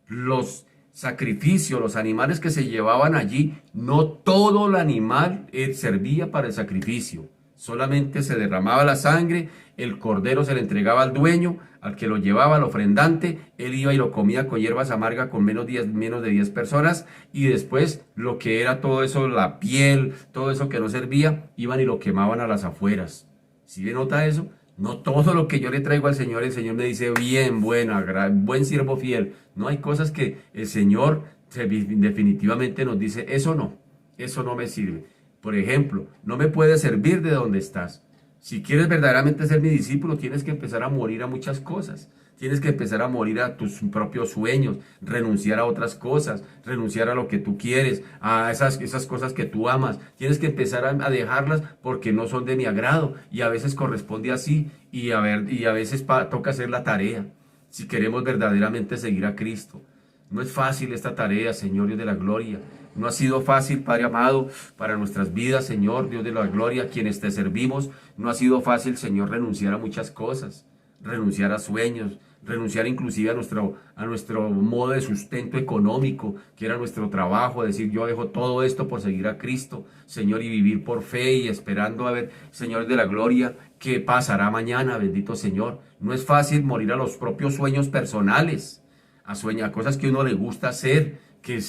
Los sacrificios, los animales que se llevaban allí, no todo el animal servía para el sacrificio. Solamente se derramaba la sangre, el cordero se le entregaba al dueño, al que lo llevaba, al ofrendante, él iba y lo comía con hierbas amargas con menos de 10 personas, y después lo que era todo eso, la piel, todo eso que no servía, iban y lo quemaban a las afueras. ¿Sí le nota eso? No todo lo que yo le traigo al Señor, el Señor me dice, bien, buen siervo fiel. No, hay cosas que el Señor definitivamente nos dice, eso no me sirve. Por ejemplo, no me puedes servir de donde estás. Si quieres verdaderamente ser mi discípulo, tienes que empezar a morir a muchas cosas. Tienes que empezar a morir a tus propios sueños, renunciar a otras cosas, renunciar a lo que tú quieres, a esas cosas que tú amas. Tienes que empezar a dejarlas porque no son de mi agrado. Y a veces corresponde así y a veces toca hacer la tarea. Si queremos verdaderamente seguir a Cristo. No es fácil esta tarea, Señor Dios de la gloria. No ha sido fácil, Padre amado, para nuestras vidas, Señor Dios de la gloria, quienes te servimos. No ha sido fácil, Señor, renunciar a muchas cosas, renunciar a sueños, renunciar inclusive a nuestro modo de sustento económico, que era nuestro trabajo, decir yo dejo todo esto por seguir a Cristo, Señor, y vivir por fe y esperando a ver, Señor de la gloria, qué pasará mañana, bendito Señor. No es fácil morir a los propios sueños personales, a cosas que a uno le gusta hacer, que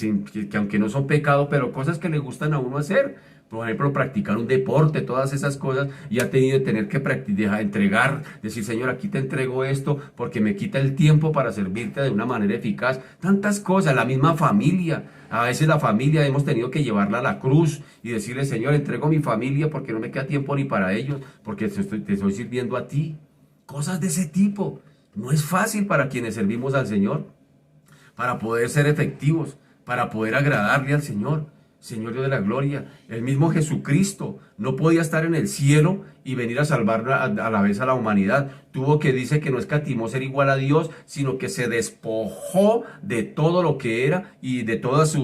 aunque no son pecado, pero cosas que le gustan a uno hacer. Por ejemplo, practicar un deporte, todas esas cosas, y ha tenido que tener que entregar, decir, Señor, aquí te entrego esto porque me quita el tiempo para servirte de una manera eficaz. Tantas cosas, la misma familia, a veces la familia hemos tenido que llevarla a la cruz y decirle, Señor, entrego mi familia porque no me queda tiempo ni para ellos, porque te estoy sirviendo a ti. Cosas de ese tipo. No es fácil para quienes servimos al Señor, para poder ser efectivos, para poder agradarle al Señor. Señor Dios de la gloria, el mismo Jesucristo no podía estar en el cielo y venir a salvar a la vez a la humanidad. Tuvo que, dice que no escatimó ser igual a Dios, sino que se despojó de todo lo que era y de todos,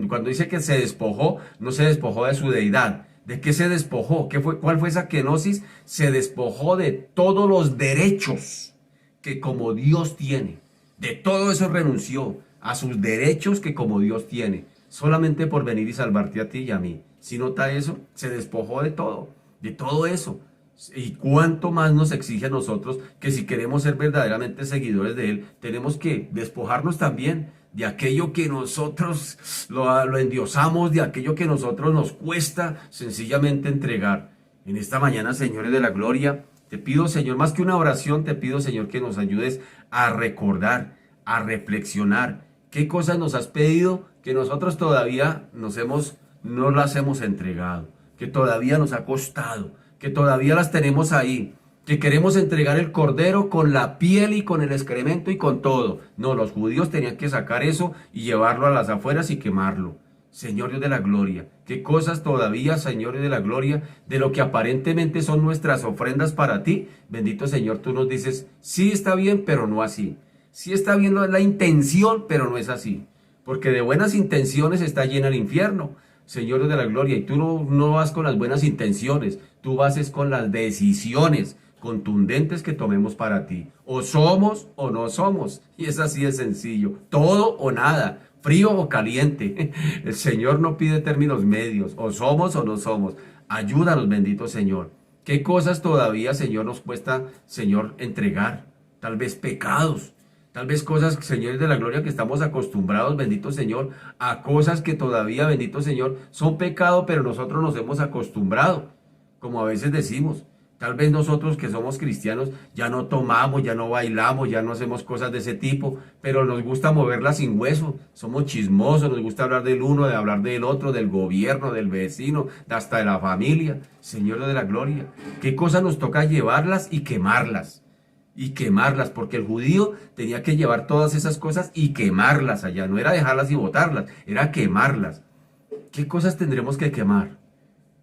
cuando dice que se despojó, no se despojó de su deidad. ¿De qué se despojó? ¿Cuál fue esa kenosis? Se despojó de todos los derechos que como Dios tiene. De todo eso renunció a sus derechos que como Dios tiene, solamente por venir y salvarte a ti y a mí. Si nota eso, se despojó de todo eso. Y cuánto más nos exige a nosotros que si queremos ser verdaderamente seguidores de Él, tenemos que despojarnos también de aquello que nosotros lo endiosamos, de aquello que nosotros nos cuesta sencillamente entregar. En esta mañana, señores de la gloria, te pido, Señor, más que una oración, te pido, Señor, que nos ayudes a recordar, a reflexionar. ¿Qué cosas nos has pedido que nosotros todavía no las hemos entregado? Que todavía nos ha costado, que todavía las tenemos ahí, que queremos entregar el cordero con la piel y con el excremento y con todo. No, los judíos tenían que sacar eso y llevarlo a las afueras y quemarlo. Señor Dios de la gloria, qué cosas todavía, Señor Dios de la gloria, de lo que aparentemente son nuestras ofrendas para ti. Bendito Señor, tú nos dices, sí está bien, pero no así. Sí está bien la intención, pero no es así. Porque de buenas intenciones está llena el infierno, Señor Dios de la gloria. Y tú no vas con las buenas intenciones, tú vas con las decisiones contundentes que tomemos para ti. O somos o no somos. Y es así de sencillo. Todo o nada. Frío o caliente. El Señor no pide términos medios. O somos o no somos. Ayúdanos, bendito Señor. ¿Qué cosas todavía, Señor, nos cuesta, Señor, entregar? Tal vez pecados. Tal vez cosas, señores de la gloria, que estamos acostumbrados, bendito Señor, a cosas que todavía, bendito Señor, son pecado, pero nosotros nos hemos acostumbrado. Como a veces decimos, tal vez nosotros que somos cristianos ya no tomamos, ya no bailamos, ya no hacemos cosas de ese tipo, pero nos gusta moverla sin hueso. Somos chismosos, nos gusta hablar del uno, de hablar del otro, del gobierno, del vecino, hasta de la familia. Señor de la gloria, ¿qué cosas nos toca llevarlas y quemarlas? Y quemarlas, porque el judío tenía que llevar todas esas cosas y quemarlas allá. No era dejarlas y botarlas, era quemarlas. ¿Qué cosas tendremos que quemar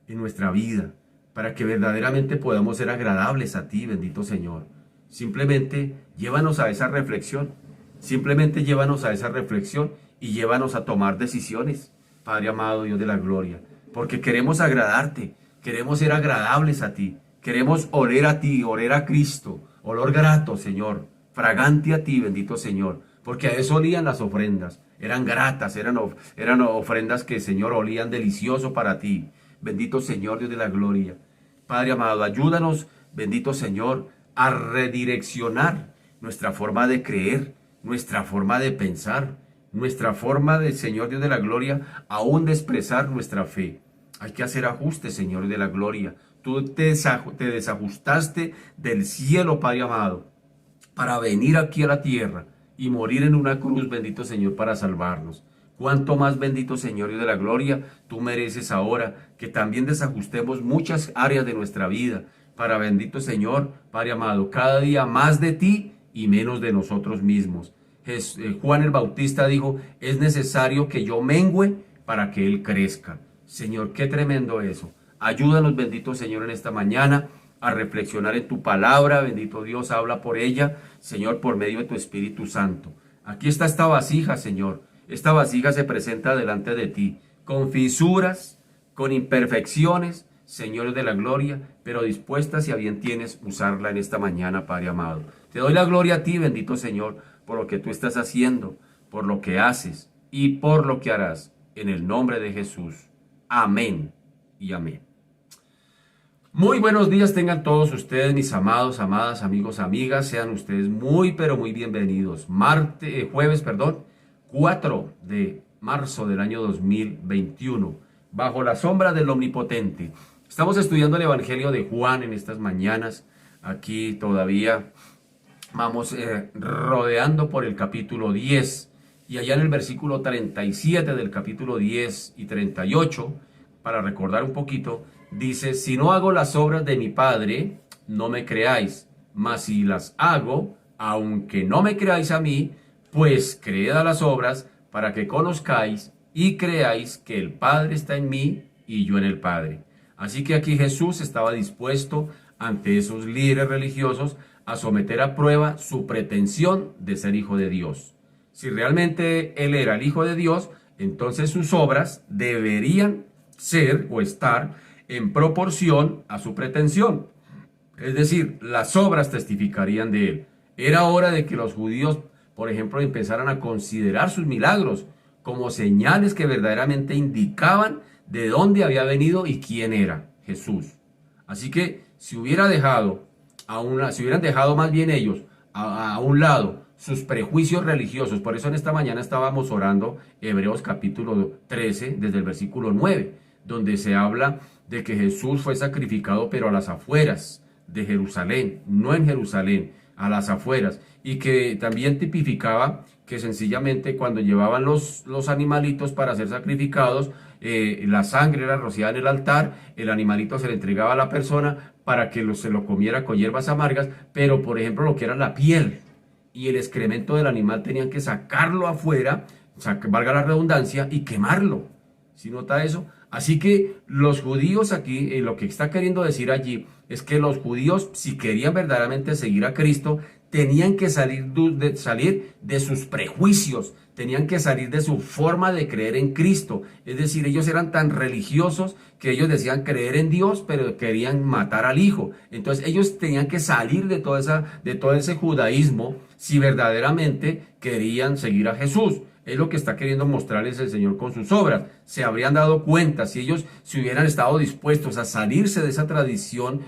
en nuestra vida para que verdaderamente podamos ser agradables a ti, bendito Señor? Simplemente llévanos a esa reflexión. Simplemente llévanos a esa reflexión y llévanos a tomar decisiones, Padre amado, Dios de la gloria. Porque queremos agradarte, queremos ser agradables a ti, queremos oler a ti, oler a Cristo. Olor grato, Señor, fragante a ti, bendito Señor, porque a eso olían las ofrendas, eran gratas, eran ofrendas que, Señor, olían delicioso para ti. Bendito Señor, Dios de la gloria. Padre amado, ayúdanos, bendito Señor, a redireccionar nuestra forma de creer, nuestra forma de pensar, nuestra forma de, Señor Dios de la gloria, aún de expresar nuestra fe. Hay que hacer ajustes, Señor de la gloria. Tú te desajustaste del cielo, Padre amado, para venir aquí a la tierra y morir en una cruz, bendito Señor, para salvarnos. Cuánto más, bendito Señor Dios de la gloria, tú mereces ahora que también desajustemos muchas áreas de nuestra vida para, bendito Señor, Padre amado, cada día más de ti y menos de nosotros mismos. Juan el Bautista dijo, es necesario que yo mengüe para que Él crezca. Señor, qué tremendo eso. Ayúdanos, bendito Señor, en esta mañana a reflexionar en tu palabra. Bendito Dios, habla por ella, Señor, por medio de tu Espíritu Santo. Aquí está esta vasija, Señor. Esta vasija se presenta delante de ti, con fisuras, con imperfecciones, Señor de la gloria, pero dispuesta, si a bien tienes, usarla en esta mañana, Padre amado. Te doy la gloria a ti, bendito Señor, por lo que tú estás haciendo, por lo que haces y por lo que harás. En el nombre de Jesús. Amén y amén. Muy buenos días tengan todos ustedes, mis amados, amadas, amigos, amigas. Sean ustedes muy, pero muy bienvenidos. Jueves, 4 de marzo del año 2021. Bajo la sombra del Omnipotente. Estamos estudiando el Evangelio de Juan en estas mañanas. Aquí todavía vamos rodeando por el capítulo 10. Y allá en el versículo 37 del capítulo 10 y 38, para recordar un poquito, dice: si no hago las obras de mi Padre, no me creáis, mas si las hago, aunque no me creáis a mí, pues creed a las obras, para que conozcáis y creáis que el Padre está en mí y yo en el Padre. Así que aquí Jesús estaba dispuesto ante esos líderes religiosos a someter a prueba su pretensión de ser hijo de Dios. Si realmente él era el Hijo de Dios, entonces sus obras deberían ser o estar en proporción a su pretensión. Es decir, las obras testificarían de él. Era hora de que los judíos, por ejemplo, empezaran a considerar sus milagros como señales que verdaderamente indicaban de dónde había venido y quién era Jesús. Así que si hubieran dejado más bien ellos a un lado sus prejuicios religiosos. Por eso en esta mañana estábamos orando Hebreos capítulo 13, desde el versículo 9, donde se habla de que Jesús fue sacrificado, pero a las afueras de Jerusalén, no en Jerusalén, a las afueras, y que también tipificaba que sencillamente cuando llevaban los animalitos para ser sacrificados, la sangre era rociada en el altar, el animalito se le entregaba a la persona para que se lo comiera con hierbas amargas, pero por ejemplo lo que era la piel y el excremento del animal tenían que sacarlo afuera, valga la redundancia, y quemarlo. ¿Sí nota eso? Así que los judíos aquí, lo que está queriendo decir allí, es que los judíos, si querían verdaderamente seguir a Cristo, tenían que salir de sus prejuicios, tenían que salir de su forma de creer en Cristo. Es decir, ellos eran tan religiosos que ellos decían creer en Dios, pero querían matar al Hijo. Entonces ellos tenían que salir de todo ese judaísmo si verdaderamente querían seguir a Jesús. Es lo que está queriendo mostrarles el Señor con sus obras. Se habrían dado cuenta si ellos se hubieran estado dispuestos a salirse de esa tradición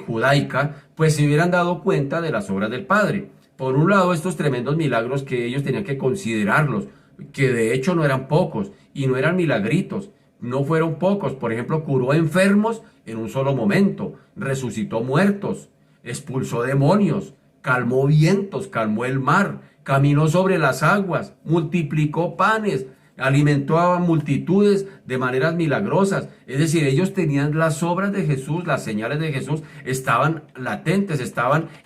judaica, pues se hubieran dado cuenta de las obras del Padre. Por un lado, estos tremendos milagros que ellos tenían que considerarlos, que de hecho no eran pocos y no eran milagritos, no fueron pocos. Por ejemplo, curó enfermos en un solo momento, resucitó muertos, expulsó demonios, calmó vientos, calmó el mar, caminó sobre las aguas, multiplicó panes, alimentó a multitudes de maneras milagrosas. Es decir, ellos tenían las obras de Jesús, las señales de Jesús estaban latentes,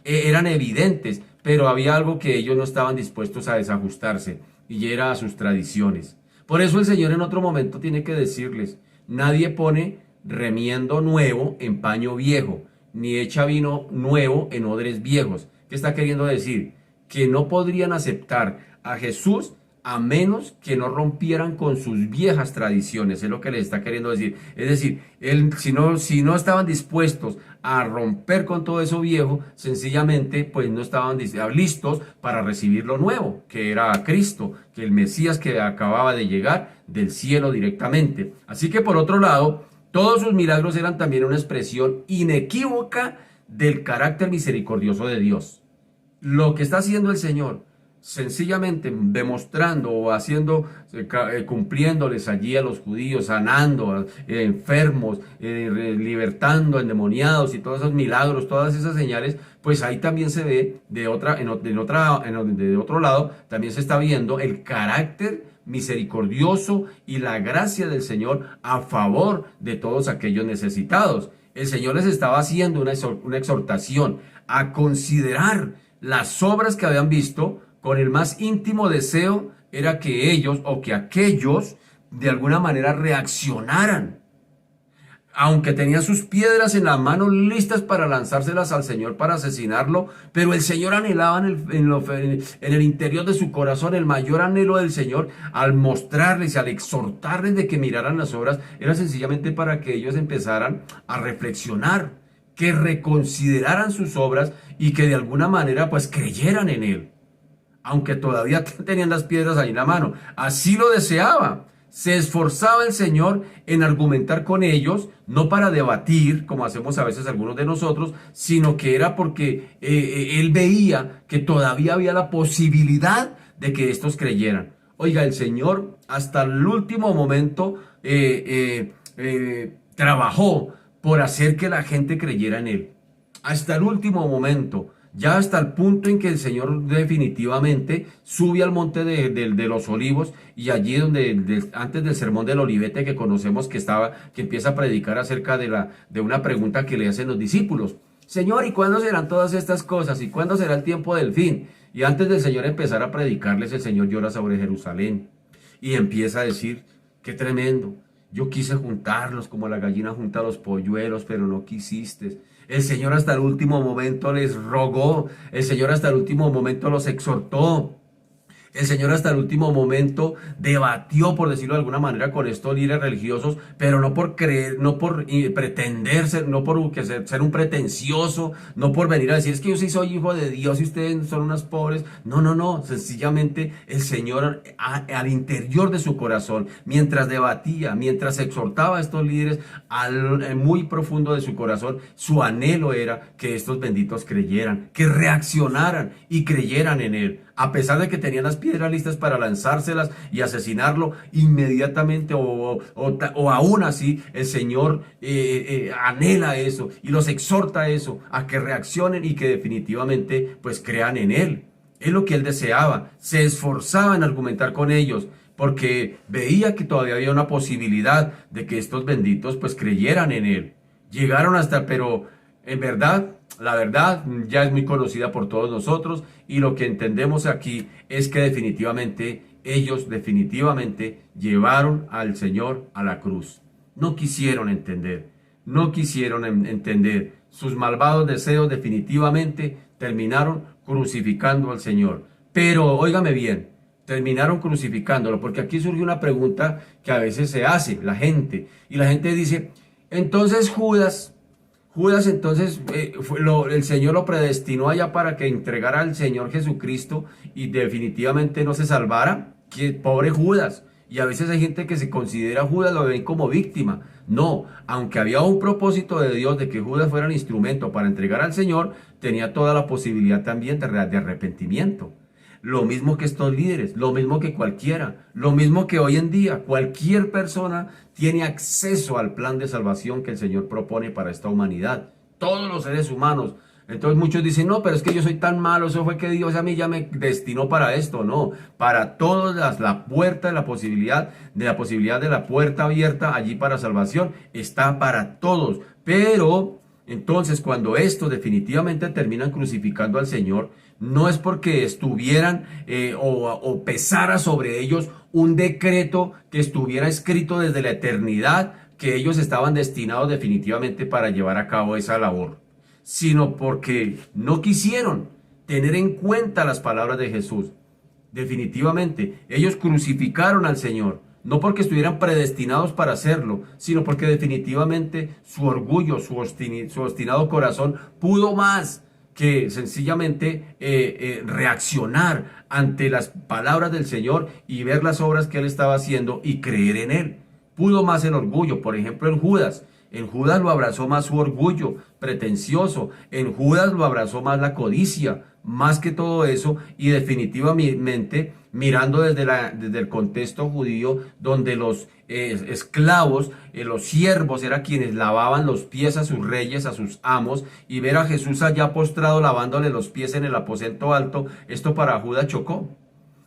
eran evidentes, pero había algo que ellos no estaban dispuestos a desajustarse, y era a sus tradiciones. Por eso el Señor en otro momento tiene que decirles: nadie pone remiendo nuevo en paño viejo, ni echa vino nuevo en odres viejos. ¿Qué está queriendo decir? Que no podrían aceptar a Jesús a menos que no rompieran con sus viejas tradiciones. Es lo que les está queriendo decir. Es decir, si no estaban dispuestos a romper con todo eso viejo, sencillamente pues no estaban listos para recibir lo nuevo, que era Cristo, que el Mesías que acababa de llegar del cielo directamente. Así que por otro lado, todos sus milagros eran también una expresión inequívoca del carácter misericordioso de Dios. Lo que está haciendo el Señor, sencillamente demostrando o cumpliéndoles allí a los judíos, sanando a enfermos, libertando a endemoniados y todos esos milagros, todas esas señales, pues ahí también se ve de otro lado, también se está viendo el carácter misericordioso y la gracia del Señor a favor de todos aquellos necesitados. El Señor les estaba haciendo una exhortación a considerar las obras que habían visto. Con el más íntimo deseo era que ellos o que aquellos de alguna manera reaccionaran aunque tenía sus piedras en las manos listas para lanzárselas al Señor para asesinarlo, pero el Señor anhelaba en el interior de su corazón, el mayor anhelo del Señor al mostrarles y al exhortarles de que miraran las obras, era sencillamente para que ellos empezaran a reflexionar, que reconsideraran sus obras y que de alguna manera pues creyeran en Él, aunque todavía tenían las piedras ahí en la mano. Así lo deseaba. Se esforzaba el Señor en argumentar con ellos, no para debatir, como hacemos a veces algunos de nosotros, sino que era porque Él veía que todavía había la posibilidad de que estos creyeran. Oiga, el Señor hasta el último momento trabajó por hacer que la gente creyera en Él. Hasta el último momento. Ya hasta el punto en que el Señor definitivamente sube al monte de los olivos, y allí antes del sermón del olivete que conocemos, que empieza a predicar acerca de una pregunta que le hacen los discípulos. Señor, ¿y cuándo serán todas estas cosas? ¿Y cuándo será el tiempo del fin? Y antes del Señor empezar a predicarles, el Señor llora sobre Jerusalén y empieza a decir, qué tremendo. Yo quise juntarlos como la gallina junta los polluelos, pero no quisiste. El Señor hasta el último momento les rogó. El Señor hasta el último momento los exhortó. El Señor hasta el último momento debatió, por decirlo de alguna manera, con estos líderes religiosos, pero no por creer, no por pretender ser, no por ser un pretencioso, no por venir a decir, es que yo sí soy hijo de Dios y ustedes son unas pobres. No, no, no. Sencillamente el Señor al interior de su corazón, mientras debatía, mientras exhortaba a estos líderes, muy profundo de su corazón, su anhelo era que estos benditos creyeran, que reaccionaran y creyeran en Él. A pesar de que tenían las piedras listas para lanzárselas y asesinarlo inmediatamente, o aún así, el Señor anhela eso y los exhorta a eso, a que reaccionen y que definitivamente pues crean en Él. Es lo que Él deseaba. Se esforzaba en argumentar con ellos, porque veía que todavía había una posibilidad de que estos benditos pues creyeran en Él. Llegaron hasta, pero en verdad, la verdad ya es muy conocida por todos nosotros, y lo que entendemos aquí es que definitivamente ellos definitivamente llevaron al Señor a la cruz. No quisieron entender, no quisieron entender. Sus malvados deseos definitivamente terminaron crucificando al Señor. Pero óigame bien, terminaron crucificándolo, porque aquí surge una pregunta que a veces se hace la gente, y la gente dice, entonces Judas entonces el Señor lo predestinó allá para que entregara al Señor Jesucristo y definitivamente no se salvara. ¡Qué pobre Judas! Y a veces hay gente que se considera a Judas, lo ven como víctima. No, aunque había un propósito de Dios de que Judas fuera un instrumento para entregar al Señor, tenía toda la posibilidad también de arrepentimiento. Lo mismo que estos líderes, lo mismo que cualquiera, lo mismo que hoy en día, cualquier persona tiene acceso al plan de salvación que el Señor propone para esta humanidad. Todos los seres humanos. Entonces muchos dicen, no, pero es que yo soy tan malo, eso fue que Dios a mí ya me destinó para esto. No, para todos la puerta de la posibilidad de la puerta abierta allí para salvación está para todos. Pero entonces cuando estos definitivamente terminan crucificando al Señor, no es porque estuvieran o pesara sobre ellos un decreto que estuviera escrito desde la eternidad, que ellos estaban destinados definitivamente para llevar a cabo esa labor, sino porque no quisieron tener en cuenta las palabras de Jesús. Definitivamente, ellos crucificaron al Señor, no porque estuvieran predestinados para hacerlo, sino porque definitivamente su orgullo, su obstinado corazón pudo más que sencillamente reaccionar ante las palabras del Señor y ver las obras que Él estaba haciendo y creer en Él. Pudo más el orgullo. Por ejemplo, en Judas. En Judas lo abrazó más su orgullo pretencioso. En Judas lo abrazó más la codicia, más que todo eso. Y definitivamente, mirando desde el contexto judío, donde los esclavos, los siervos, eran quienes lavaban los pies a sus reyes, a sus amos, y ver a Jesús allá postrado lavándole los pies en el aposento alto, esto para Judas chocó.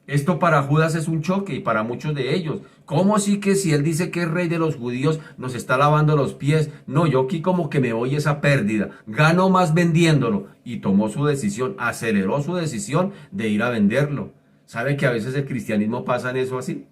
Esto para Judas es un choque, y para muchos de ellos. ¿Cómo así que si él dice que es rey de los judíos nos está lavando los pies? No, yo aquí como que me voy esa pérdida. Gano más vendiéndolo. Y tomó su decisión, aceleró su decisión de ir a venderlo. ¿Sabe que a veces el cristianismo pasa en eso así?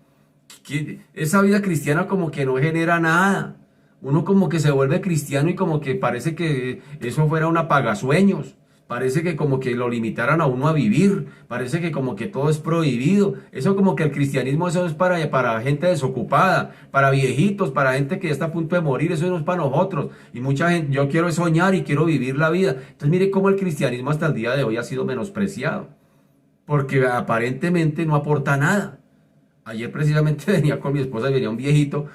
Que esa vida cristiana como que no genera nada. Uno como que se vuelve cristiano y como que parece que eso fuera un apagasueños. Parece que como que lo limitaran a uno a vivir, parece que como que todo es prohibido. Eso como que el cristianismo eso es para gente desocupada, para viejitos, para gente que ya está a punto de morir, eso no es para nosotros. Y mucha gente, yo quiero soñar y quiero vivir la vida. Entonces mire cómo el cristianismo hasta el día de hoy ha sido menospreciado, porque aparentemente no aporta nada. Ayer precisamente venía con mi esposa y venía un viejito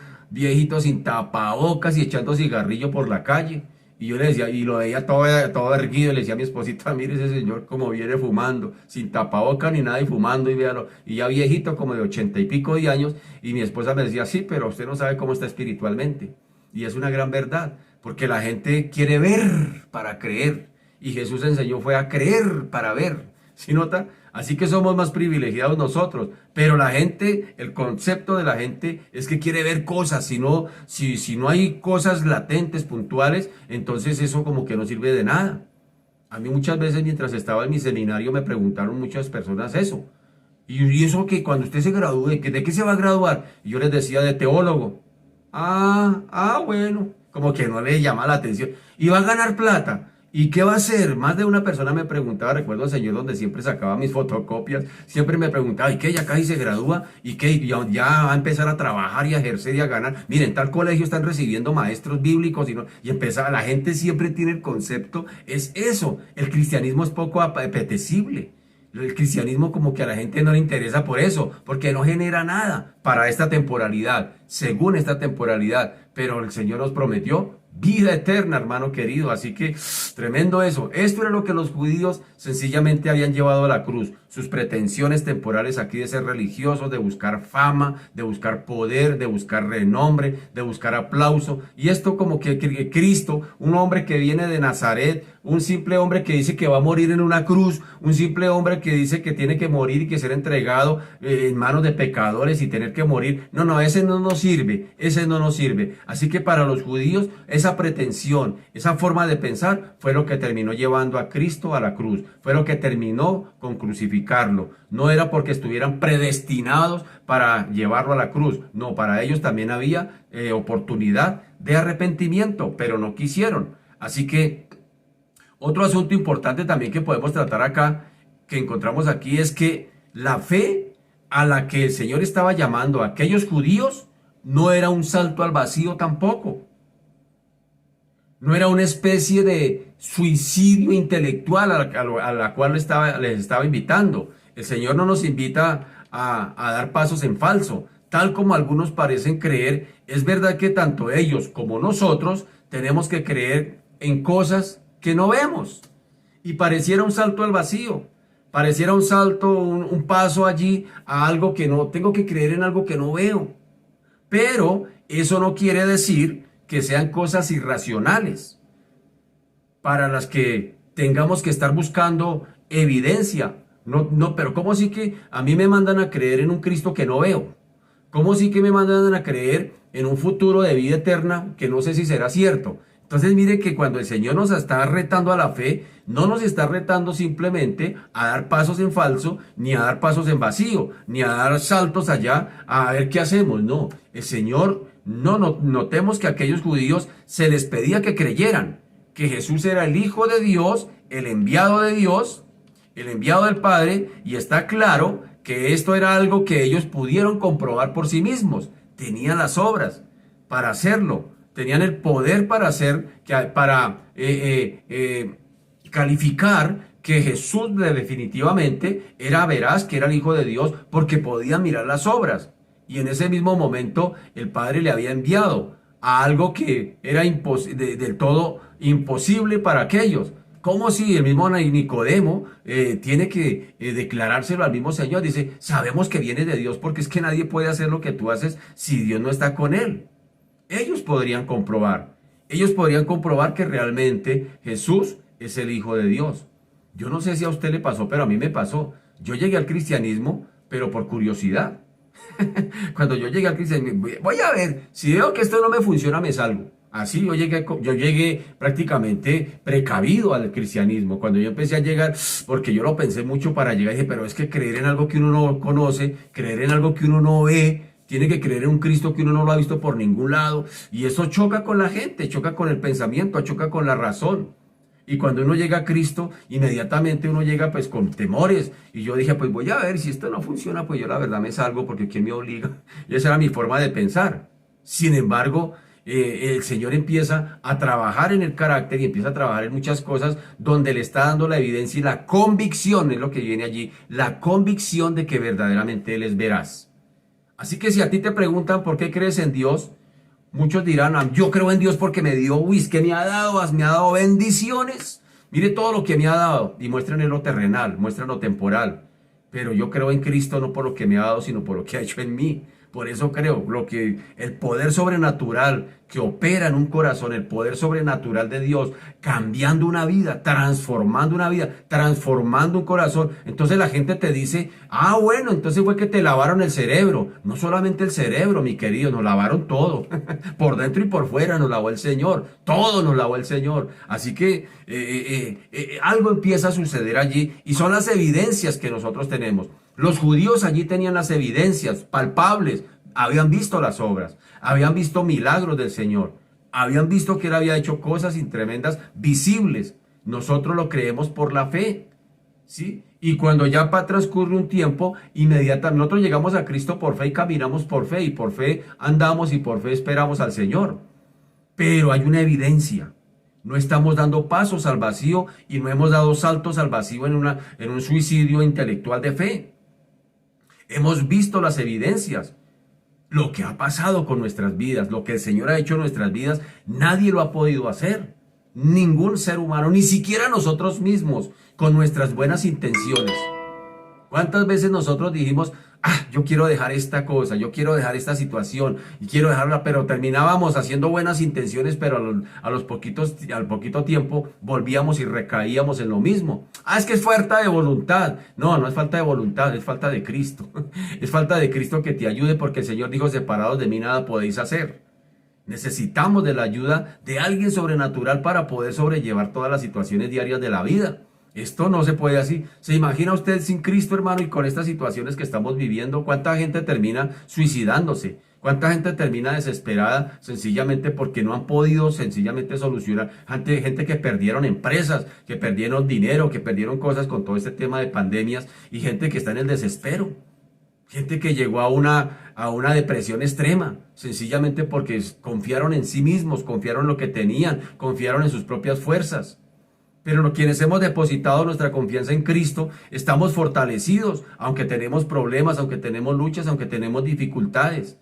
sin tapabocas y echando cigarrillo por la calle. Y yo le decía, y lo veía todo erguido, y le decía a mi esposita, mire ese señor como viene fumando, sin tapabocas ni nada y fumando, y véalo, y ya viejito como de 80 y pico de años, y mi esposa me decía, sí, pero usted no sabe cómo está espiritualmente. Y es una gran verdad, porque la gente quiere ver para creer, y Jesús enseñó fue a creer para ver. ¿Sí nota? Así que somos más privilegiados nosotros, pero la gente, el concepto de la gente es que quiere ver cosas, si no hay cosas latentes, puntuales, entonces eso como que no sirve de nada. A mí muchas veces mientras estaba en mi seminario me preguntaron muchas personas eso. Y eso que cuando usted se gradúe, ¿de qué se va a graduar? Y yo les decía de teólogo. Bueno, como que no le llama la atención. ¿Y va a ganar plata? ¿Y qué va a hacer? Más de una persona me preguntaba, recuerdo al señor donde siempre sacaba mis fotocopias, siempre me preguntaba, ¿y qué? Ya casi se gradúa, ¿y qué? Ya va a empezar a trabajar y a ejercer y a ganar. Miren, tal colegio están recibiendo maestros bíblicos y empezar, la gente siempre tiene el concepto, es eso, el cristianismo es poco apetecible. El cristianismo como que a la gente no le interesa por eso, porque no genera nada para esta temporalidad, según esta temporalidad, pero el Señor nos prometió vida eterna, hermano querido, así que tremendo eso. Esto era lo que los judíos sencillamente habían llevado a la cruz, sus pretensiones temporales aquí de ser religiosos, de buscar fama, de buscar poder, de buscar renombre, de buscar aplauso, y esto como que Cristo, un hombre que viene de Nazaret, un simple hombre que dice que va a morir en una cruz, un simple hombre que dice que tiene que morir y que ser entregado en manos de pecadores y tener que morir. No, ese no nos sirve, ese no nos sirve. Así que para los judíos esa pretensión, esa forma de pensar fue lo que terminó llevando a Cristo a la cruz, fue lo que terminó con crucificarlo. No era porque estuvieran predestinados para llevarlo a la cruz, no, para ellos también había oportunidad de arrepentimiento, pero no quisieron. Así que otro asunto importante también que podemos tratar acá, que encontramos aquí, es que la fe a la que el Señor estaba llamando a aquellos judíos no era un salto al vacío tampoco. No era una especie de suicidio intelectual a la cual les estaba invitando. El Señor no nos invita a dar pasos en falso, tal como algunos parecen creer. Es verdad que tanto ellos como nosotros tenemos que creer en cosas que no vemos. Y pareciera un salto al vacío, pareciera un salto, un paso allí a algo que no, tengo que creer en algo que no veo. Pero eso no quiere decir que sean cosas irracionales para las que tengamos que estar buscando evidencia. No, pero ¿cómo así que a mí me mandan a creer en un Cristo que no veo? ¿Cómo así que me mandan a creer en un futuro de vida eterna que no sé si será cierto? Entonces mire que cuando el Señor nos está retando a la fe, no nos está retando simplemente a dar pasos en falso, ni a dar pasos en vacío, ni a dar saltos allá a ver qué hacemos. No, el Señor, notemos que a aquellos judíos se les pedía que creyeran que Jesús era el Hijo de Dios, el enviado de Dios, el enviado del Padre, y está claro que esto era algo que ellos pudieron comprobar por sí mismos. Tenían las obras para hacerlo. Tenían el poder para calificar que Jesús definitivamente era veraz, que era el Hijo de Dios, porque podían mirar las obras. Y en ese mismo momento el Padre le había enviado a algo que era del todo imposible para aquellos. Como si el mismo Nicodemo tiene que declarárselo al mismo Señor. Dice, sabemos que viene de Dios porque es que nadie puede hacer lo que tú haces si Dios no está con él. Ellos podrían comprobar que realmente Jesús es el Hijo de Dios. Yo no sé si a usted le pasó, pero a mí me pasó. Yo llegué al cristianismo, pero por curiosidad. Cuando yo llegué al cristianismo, voy a ver, si veo que esto no me funciona, me salgo. Así yo llegué prácticamente precavido al cristianismo. Cuando yo empecé a llegar, porque yo lo pensé mucho para llegar, dije, pero es que creer en algo que uno no conoce, creer en algo que uno no ve, tiene que creer en un Cristo que uno no lo ha visto por ningún lado. Y eso choca con la gente, choca con el pensamiento, choca con la razón. Y cuando uno llega a Cristo, inmediatamente uno llega pues con temores. Y yo dije, pues voy a ver, si esto no funciona, pues yo la verdad me salgo porque ¿quién me obliga? Y esa era mi forma de pensar. Sin embargo, el Señor empieza a trabajar en el carácter y empieza a trabajar en muchas cosas donde le está dando la evidencia y la convicción, es lo que viene allí, la convicción de que verdaderamente Él es veraz. Así que si a ti te preguntan por qué crees en Dios, muchos dirán, yo creo en Dios porque me dio, es que me ha dado bendiciones. Mire todo lo que me ha dado y muestran en lo terrenal, muestran lo temporal. Pero yo creo en Cristo no por lo que me ha dado, sino por lo que ha hecho en mí. Por eso creo, el poder sobrenatural que opera en un corazón, el poder sobrenatural de Dios, cambiando una vida, transformando un corazón. Entonces la gente te dice, bueno, entonces fue que te lavaron el cerebro. No solamente el cerebro, mi querido, nos lavaron todo. Por dentro y por fuera nos lavó el Señor. Todo nos lavó el Señor. Así que algo empieza a suceder allí y son las evidencias que nosotros tenemos. Los judíos allí tenían las evidencias palpables, habían visto las obras, habían visto milagros del Señor, habían visto que Él había hecho cosas tremendas, visibles. Nosotros lo creemos por la fe, ¿sí? Y cuando ya transcurre un tiempo, inmediatamente nosotros llegamos a Cristo por fe y caminamos por fe, y por fe andamos y por fe esperamos al Señor. Pero hay una evidencia. No estamos dando pasos al vacío y no hemos dado saltos al vacío en un suicidio intelectual de fe. Hemos visto las evidencias, lo que ha pasado con nuestras vidas, lo que el Señor ha hecho en nuestras vidas, nadie lo ha podido hacer. Ningún ser humano, ni siquiera nosotros mismos, con nuestras buenas intenciones. ¿Cuántas veces nosotros dijimos, yo quiero dejar esta cosa, yo quiero dejar esta situación y quiero dejarla, pero terminábamos haciendo buenas intenciones, pero al poquito tiempo volvíamos y recaíamos en lo mismo? Es que es falta de voluntad. No, no es falta de voluntad, es falta de Cristo. Es falta de Cristo que te ayude, porque el Señor dijo, separados de mí nada podéis hacer. Necesitamos de la ayuda de alguien sobrenatural para poder sobrellevar todas las situaciones diarias de la vida. Esto no se puede así. ¿Se imagina usted sin Cristo, hermano, y con estas situaciones que estamos viviendo? ¿Cuánta gente termina suicidándose? ¿Cuánta gente termina desesperada sencillamente porque no han podido sencillamente solucionar? Gente que perdieron empresas, que perdieron dinero, que perdieron cosas con todo este tema de pandemias, y gente que está en el desespero. Gente que llegó a una depresión extrema, sencillamente porque confiaron en sí mismos, confiaron en lo que tenían, confiaron en sus propias fuerzas. Pero quienes hemos depositado nuestra confianza en Cristo, estamos fortalecidos, aunque tenemos problemas, aunque tenemos luchas, aunque tenemos dificultades.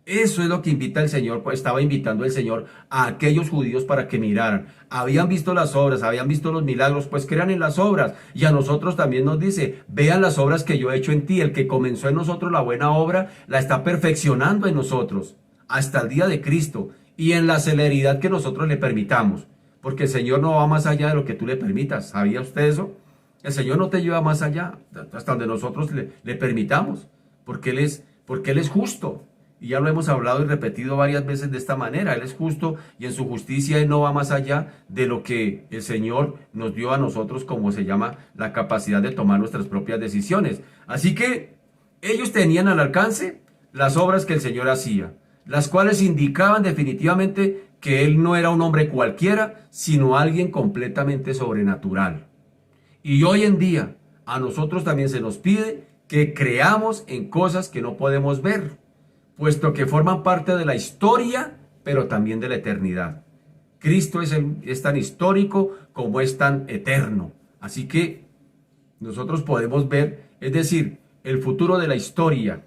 Eso es lo que invita el Señor, estaba invitando el Señor a aquellos judíos para que miraran. Habían visto las obras, habían visto los milagros, pues crean en las obras. Y a nosotros también nos dice, vean las obras que yo he hecho en ti. El que comenzó en nosotros la buena obra, la está perfeccionando en nosotros, hasta el día de Cristo, y en la celeridad que nosotros le permitamos. Porque el Señor no va más allá de lo que tú le permitas. ¿Sabía usted eso? El Señor no te lleva más allá, hasta donde nosotros le permitamos, porque Él es justo. Y ya lo hemos hablado y repetido varias veces de esta manera. Él es justo y en su justicia Él no va más allá de lo que el Señor nos dio a nosotros, como se llama, la capacidad de tomar nuestras propias decisiones. Así que ellos tenían al alcance las obras que el Señor hacía, las cuales indicaban definitivamente que Él no era un hombre cualquiera, sino alguien completamente sobrenatural. Y hoy en día a nosotros también se nos pide que creamos en cosas que no podemos ver, puesto que forman parte de la historia, pero también de la eternidad. Cristo es tan histórico como es tan eterno. Así que nosotros podemos ver, es decir, el futuro de la historia.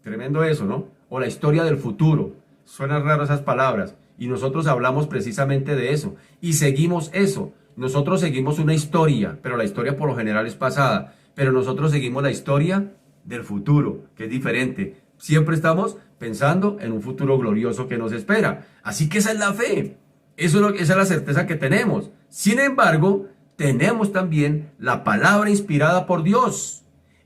Tremendo eso, ¿no? O la historia del futuro. Suenan raras esas palabras. Y nosotros hablamos precisamente de eso. Y seguimos eso. Nosotros seguimos una historia, pero la historia por lo general es pasada. Pero nosotros seguimos la historia del futuro, que es diferente. Siempre estamos pensando en un futuro glorioso que nos espera. Así que esa es la fe. Esa es la certeza que tenemos. Sin embargo, tenemos también la palabra inspirada por Dios,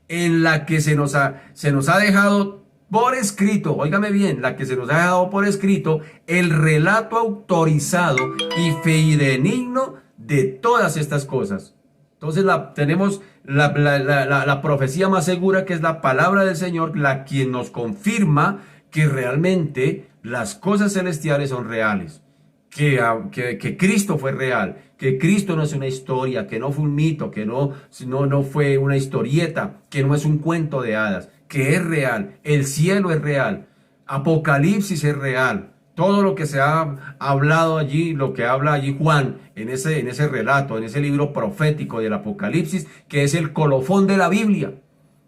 en la que se nos ha dejado por escrito, óigame bien, la que se nos ha dejado por escrito, el relato autorizado y fidedigno de todas estas cosas. Entonces tenemos la profecía más segura, que es la palabra del Señor, la quien nos confirma que realmente las cosas celestiales son reales. Que Cristo fue real, que Cristo no es una historia, que no fue un mito, que no fue una historieta, que no es un cuento de hadas, que es real, el cielo es real, Apocalipsis es real. Todo lo que se ha hablado allí, lo que habla allí Juan en ese relato, en ese libro profético del Apocalipsis, que es el colofón de la Biblia.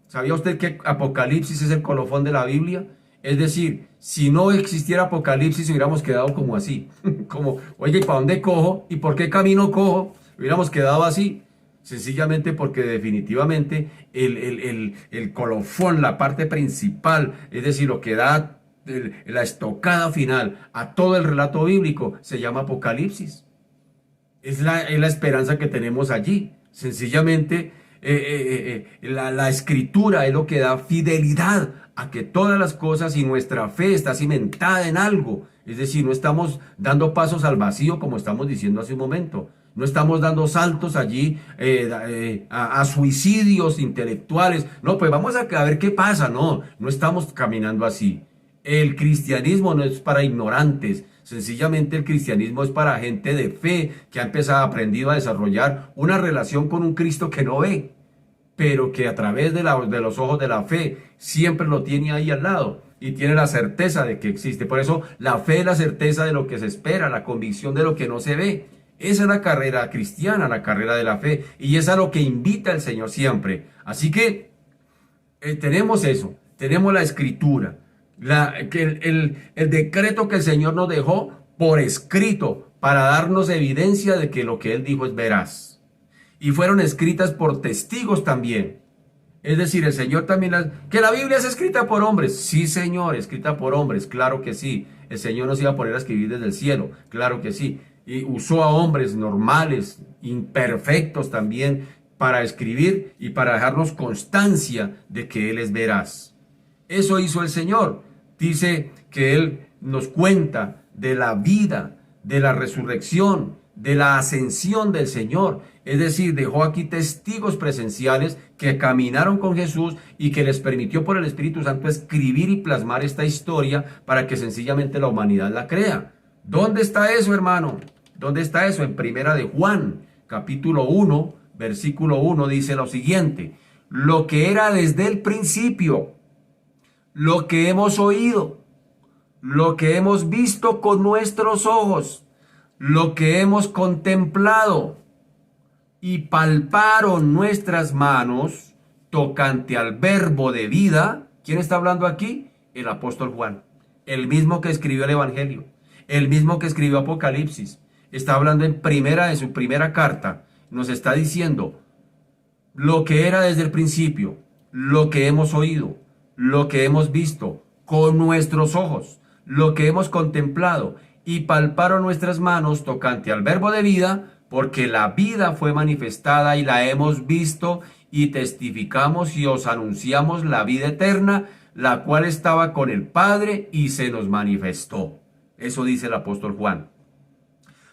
¿Sabía usted que Apocalipsis es el colofón de la Biblia? Es decir, si no existiera Apocalipsis, hubiéramos quedado como así. Como, oye, ¿y para dónde cojo? ¿Y por qué camino cojo? Hubiéramos quedado así. Sencillamente porque definitivamente el colofón, la parte principal, es decir, lo que da la estocada final a todo el relato bíblico, se llama Apocalipsis. Es la esperanza que tenemos allí. Sencillamente, la escritura es lo que da fidelidad a que todas las cosas, y nuestra fe está cimentada en algo. Es decir, no estamos dando pasos al vacío como estamos diciendo hace un momento. No estamos dando saltos allí a suicidios intelectuales. No, pues vamos a ver qué pasa. No, no estamos caminando así. El cristianismo no es para ignorantes. Sencillamente el cristianismo es para gente de fe que ha aprendido a desarrollar una relación con un Cristo que no ve, pero que a través de los ojos de la fe siempre lo tiene ahí al lado y tiene la certeza de que existe. Por eso la fe es la certeza de lo que se espera, la convicción de lo que no se ve. Esa es la carrera cristiana, la carrera de la fe, y es a lo que invita el Señor siempre. Así que tenemos eso, tenemos la escritura. El decreto que el Señor nos dejó por escrito para darnos evidencia de que lo que Él dijo es veraz. Y fueron escritas por testigos también. Es decir, el Señor también... ¿Que la Biblia es escrita por hombres? Sí, Señor, escrita por hombres, claro que sí. El Señor nos iba a poner a escribir desde el cielo, claro que sí. Y usó a hombres normales, imperfectos también, para escribir y para dejarnos constancia de que Él es veraz. Eso hizo el Señor. Dice que Él nos cuenta de la vida, de la resurrección, de la ascensión del Señor. Es decir, dejó aquí testigos presenciales que caminaron con Jesús y que les permitió por el Espíritu Santo escribir y plasmar esta historia para que sencillamente la humanidad la crea. ¿Dónde está eso, hermano? ¿Dónde está eso? En Primera de Juan, capítulo 1, versículo 1, dice lo siguiente: lo que era desde el principio, lo que hemos oído, lo que hemos visto con nuestros ojos, lo que hemos contemplado y palparon nuestras manos tocante al verbo de vida. ¿Quién está hablando aquí? El apóstol Juan, el mismo que escribió el Evangelio, el mismo que escribió Apocalipsis. Está hablando de su primera carta. Nos está diciendo lo que era desde el principio, lo que hemos oído, lo que hemos visto con nuestros ojos, lo que hemos contemplado y palparon nuestras manos tocante al verbo de vida, porque la vida fue manifestada y la hemos visto y testificamos y os anunciamos la vida eterna, la cual estaba con el Padre y se nos manifestó. Eso dice el apóstol Juan.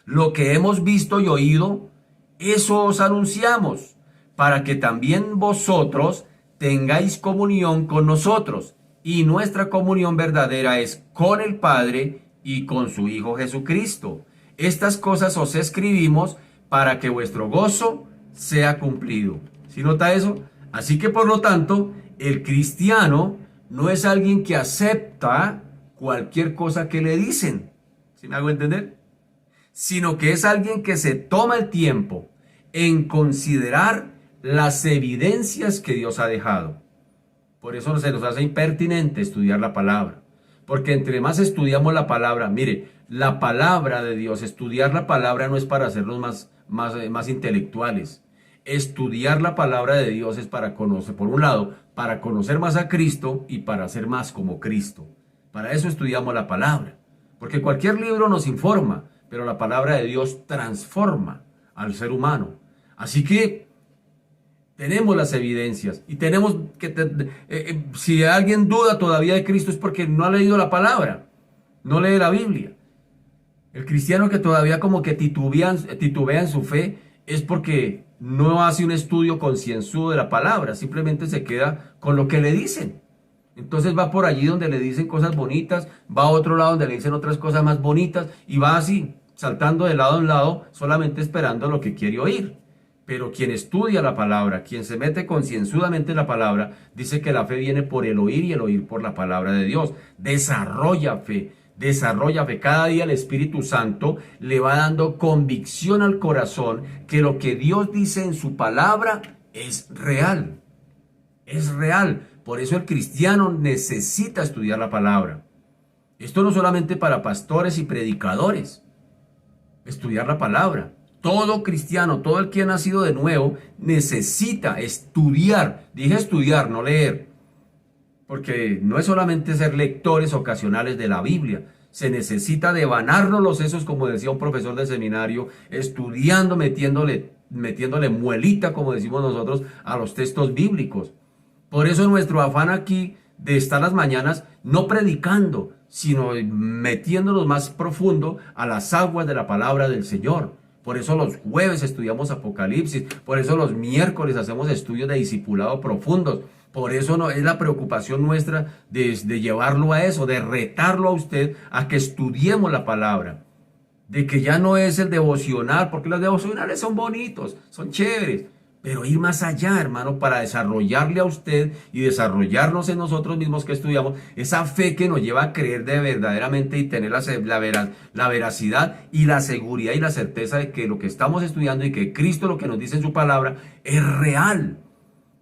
Lo que hemos visto y oído, eso os anunciamos, para que también vosotros tengáis comunión con nosotros, y nuestra comunión verdadera es con el Padre y con su Hijo Jesucristo. Estas cosas os escribimos para que vuestro gozo sea cumplido. ¿Sí nota eso? Así que por lo tanto, el cristiano no es alguien que acepta cualquier cosa que le dicen. ¿Sí me hago entender? Sino que es alguien que se toma el tiempo en considerar las evidencias que Dios ha dejado. Por eso se nos hace impertinente estudiar la palabra. Porque entre más estudiamos la palabra, mire, la palabra de Dios, estudiar la palabra no es para hacernos más intelectuales. Estudiar la palabra de Dios es para conocer, por un lado, para conocer más a Cristo y para ser más como Cristo. Para eso estudiamos la palabra. Porque cualquier libro nos informa, pero la palabra de Dios transforma al ser humano. Así que tenemos las evidencias y tenemos que, si alguien duda todavía de Cristo es porque no ha leído la palabra, no lee la Biblia. El cristiano que todavía como que titubea en su fe es porque no hace un estudio concienzudo de la palabra, simplemente se queda con lo que le dicen. Entonces va por allí donde le dicen cosas bonitas, va a otro lado donde le dicen otras cosas más bonitas y va así, saltando de lado en lado, solamente esperando lo que quiere oír. Pero quien estudia la palabra, quien se mete concienzudamente en la palabra, dice que la fe viene por el oír y el oír por la palabra de Dios. Desarrolla fe, desarrolla fe. Cada día el Espíritu Santo le va dando convicción al corazón que lo que Dios dice en su palabra es real. Es real. Por eso el cristiano necesita estudiar la palabra. Esto no solamente para pastores y predicadores. Estudiar la palabra. Todo cristiano, todo el que ha nacido de nuevo, necesita estudiar. Dije estudiar, no leer. Porque no es solamente ser lectores ocasionales de la Biblia. Se necesita devanarnos los sesos, como decía un profesor de seminario, estudiando, metiéndole muelita, como decimos nosotros, a los textos bíblicos. Por eso nuestro afán aquí de estar las mañanas no predicando, sino metiéndonos más profundo a las aguas de la palabra del Señor. Por eso los jueves estudiamos Apocalipsis, por eso los miércoles hacemos estudios de discipulado profundos. Por eso no, es la preocupación nuestra de llevarlo a eso, de retarlo a usted a que estudiemos la palabra. De que ya no es el devocional, porque los devocionales son bonitos, son chéveres. Pero ir más allá, hermano, para desarrollarle a usted y desarrollarnos en nosotros mismos que estudiamos, esa fe que nos lleva a creer de verdaderamente y tener la veracidad y la seguridad y la certeza de que lo que estamos estudiando y que Cristo lo que nos dice en su palabra es real.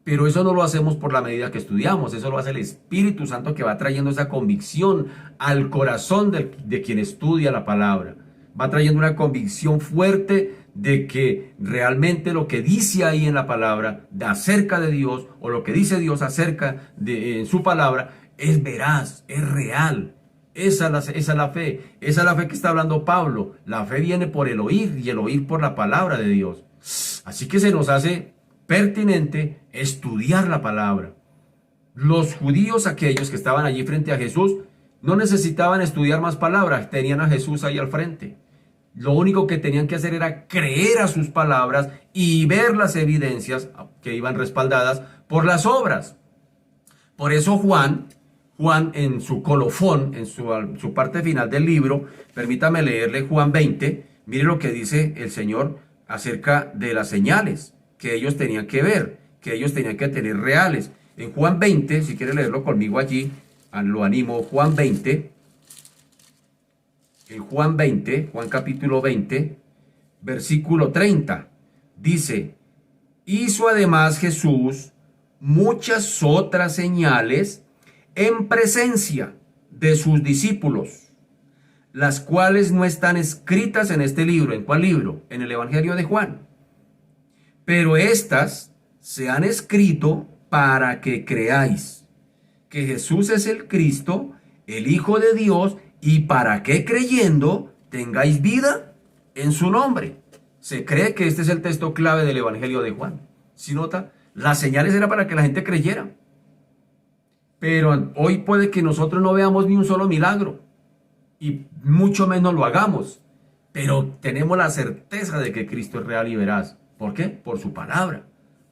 Pero eso no lo hacemos por la medida que estudiamos, eso lo hace el Espíritu Santo que va trayendo esa convicción al corazón de quien estudia la palabra. Va trayendo una convicción fuerte de que realmente lo que dice ahí en la palabra acerca de Dios, o lo que dice Dios acerca de su palabra, es veraz, es real. Esa es la fe, esa es la fe que está hablando Pablo. La fe viene por el oír y el oír por la palabra de Dios. Así que se nos hace pertinente estudiar la palabra. Los judíos, aquellos que estaban allí frente a Jesús, no necesitaban estudiar más palabras, tenían a Jesús ahí al frente. Lo único que tenían que hacer era creer a sus palabras y ver las evidencias que iban respaldadas por las obras. Por eso Juan en su colofón, en su parte final del libro, permítame leerle Juan 20, mire lo que dice el Señor acerca de las señales que ellos tenían que ver, que ellos tenían que tener reales. En Juan 20, si quiere leerlo conmigo allí, lo animo, Juan 20. En Juan capítulo 20, versículo 30, dice, hizo además Jesús muchas otras señales en presencia de sus discípulos, las cuales no están escritas en este libro. ¿En cuál libro? En el Evangelio de Juan. Pero estas se han escrito para que creáis que Jesús es el Cristo, el Hijo de Dios, y para que creyendo tengáis vida en su nombre. Se cree que este es el texto clave del Evangelio de Juan. ¿Sí nota? Las señales era para que la gente creyera. Pero hoy puede que nosotros no veamos ni un solo milagro. Y mucho menos lo hagamos. Pero tenemos la certeza de que Cristo es real y veraz. ¿Por qué? Por su palabra.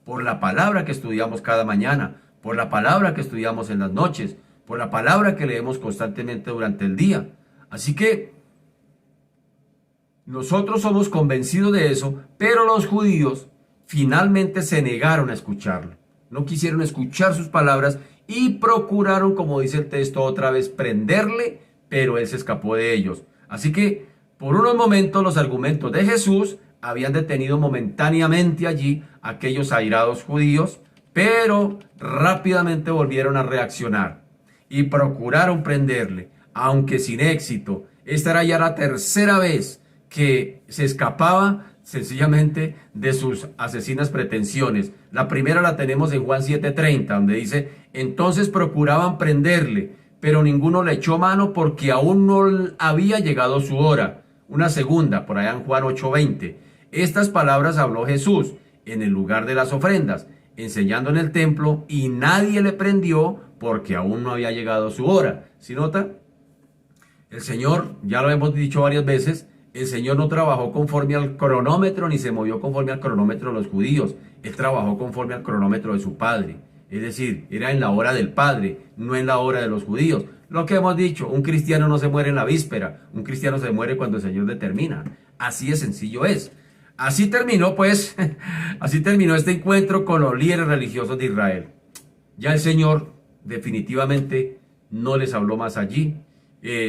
Por la palabra que estudiamos cada mañana. Por la palabra que estudiamos en las noches. Por la palabra que leemos constantemente durante el día. Así que nosotros somos convencidos de eso, pero los judíos finalmente se negaron a escucharlo. No quisieron escuchar sus palabras y procuraron, como dice el texto otra vez, prenderle, pero él se escapó de ellos. Así que por unos momentos los argumentos de Jesús habían detenido momentáneamente allí a aquellos airados judíos, pero rápidamente volvieron a reaccionar y procuraron prenderle, aunque sin éxito. Esta era ya la tercera vez que se escapaba sencillamente de sus asesinas pretensiones. La primera la tenemos en Juan 7:30, donde dice, entonces procuraban prenderle, pero ninguno le echó mano porque aún no había llegado su hora. Una segunda, por allá en Juan 8:20. Estas palabras habló Jesús en el lugar de las ofrendas, enseñando en el templo, y nadie le prendió porque aún no había llegado su hora. ¿Sí nota? El Señor, ya lo hemos dicho varias veces, el Señor no trabajó conforme al cronómetro ni se movió conforme al cronómetro de los judíos. Él trabajó conforme al cronómetro de su Padre. Es decir, era en la hora del Padre, no en la hora de los judíos. Lo que hemos dicho, un cristiano no se muere en la víspera, un cristiano se muere cuando el Señor determina. Así de sencillo es. Así terminó, pues, así terminó este encuentro con los líderes religiosos de Israel. Ya el Señor definitivamente no les habló más allí,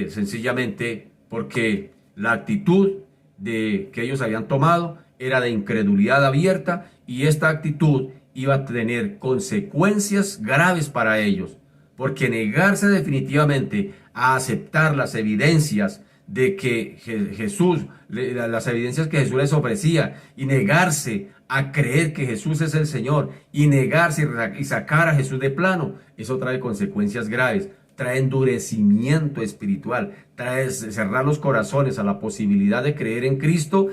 sencillamente porque la actitud que ellos habían tomado era de incredulidad abierta y esta actitud iba a tener consecuencias graves para ellos, porque negarse definitivamente a aceptar las evidencias de que Jesús, las evidencias que Jesús les ofrecía, y negarse a creer que Jesús es el Señor, y negarse y sacar a Jesús de plano, eso trae consecuencias graves, trae endurecimiento espiritual, trae cerrar los corazones a la posibilidad de creer en Cristo,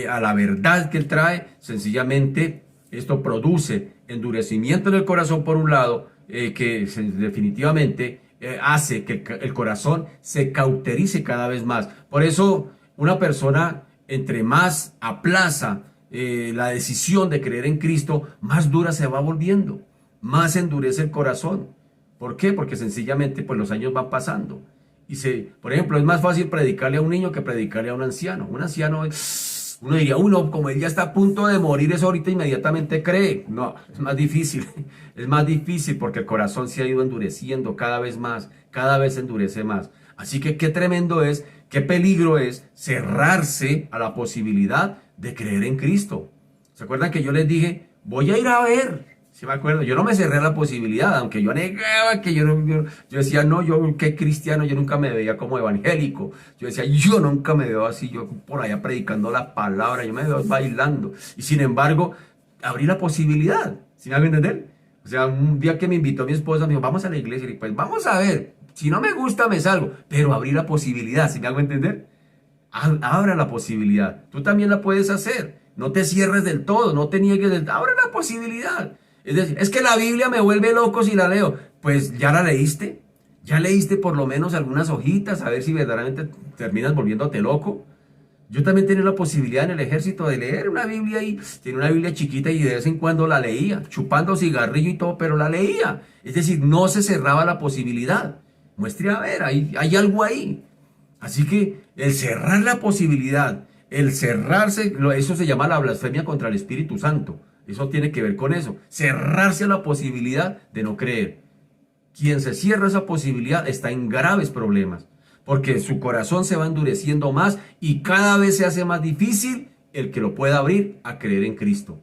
a la verdad que Él trae. Sencillamente esto produce endurecimiento en el corazón por un lado, que definitivamente hace que el corazón se cauterice cada vez más. Por eso una persona, entre más aplaza la decisión de creer en Cristo, más dura se va volviendo, más endurece el corazón. ¿Por qué? Porque sencillamente pues los años van pasando. Por ejemplo, es más fácil predicarle a un niño que predicarle a un anciano. Un anciano, uno diría, uno, como él ya está a punto de morir, eso ahorita inmediatamente cree. No, es más difícil. Es más difícil porque el corazón se ha ido endureciendo cada vez más, cada vez se endurece más. Así que qué tremendo es, qué peligro es cerrarse a la posibilidad de creer en Cristo. ¿Se acuerdan que yo les dije, voy a ir a ver? Sí me acuerdo, yo no me cerré a la posibilidad, aunque yo negaba que yo decía, no, yo qué cristiano, yo nunca me veía como evangélico. Yo decía, yo nunca me veo así, yo por allá predicando la palabra, yo me veo bailando. Y sin embargo, abrí la posibilidad, ¿sí me hago entender? O sea, un día que me invitó mi esposa, me dijo, vamos a la iglesia, y pues vamos a ver, si no me gusta me salgo, pero abrí la posibilidad, ¿sí me hago entender? Abra la posibilidad, tú también la puedes hacer, no te cierres del todo, no te niegues del todo, abra la posibilidad. Es decir, es que la Biblia me vuelve loco si la leo. Pues ya la leíste, ya leíste por lo menos algunas hojitas, a ver si verdaderamente terminas volviéndote loco. Yo también tenía la posibilidad en el ejército de leer una Biblia y tenía una Biblia chiquita y de vez en cuando la leía, chupando cigarrillo y todo, pero la leía. Es decir, no se cerraba la posibilidad. Muestre a ver, hay algo ahí. Así que el cerrar la posibilidad, el cerrarse, eso se llama la blasfemia contra el Espíritu Santo. Eso tiene que ver con eso, cerrarse a la posibilidad de no creer. Quien se cierra a esa posibilidad está en graves problemas, porque su corazón se va endureciendo más y cada vez se hace más difícil el que lo pueda abrir a creer en Cristo.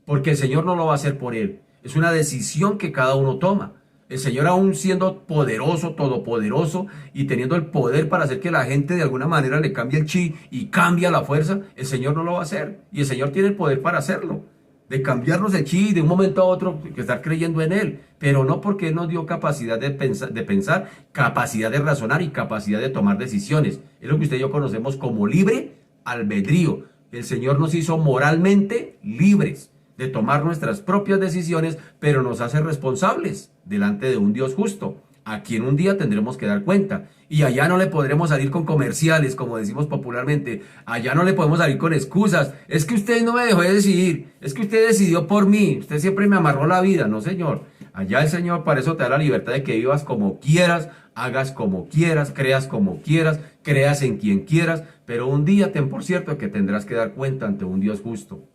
Porque el Señor no lo va a hacer por él. Es una decisión que cada uno toma. El Señor, aún siendo poderoso, todopoderoso y teniendo el poder para hacer que la gente de alguna manera le cambie el chi y cambie la fuerza, el Señor no lo va a hacer. Y el Señor tiene el poder para hacerlo, de cambiarnos el chi de un momento a otro, que estar creyendo en Él, pero no porque Él nos dio capacidad de pensar, capacidad de razonar y capacidad de tomar decisiones. Es lo que usted y yo conocemos como libre albedrío. El Señor nos hizo moralmente libres de tomar nuestras propias decisiones, pero nos hace responsables delante de un Dios justo, a quien un día tendremos que dar cuenta. Y allá no le podremos salir con comerciales, como decimos popularmente. Allá no le podemos salir con excusas. Es que usted no me dejó de decidir. Es que usted decidió por mí. Usted siempre me amarró la vida. No, Señor. Allá el Señor para eso te da la libertad de que vivas como quieras, hagas como quieras, creas como quieras, creas en quien quieras. Pero un día ten por cierto que tendrás que dar cuenta ante un Dios justo.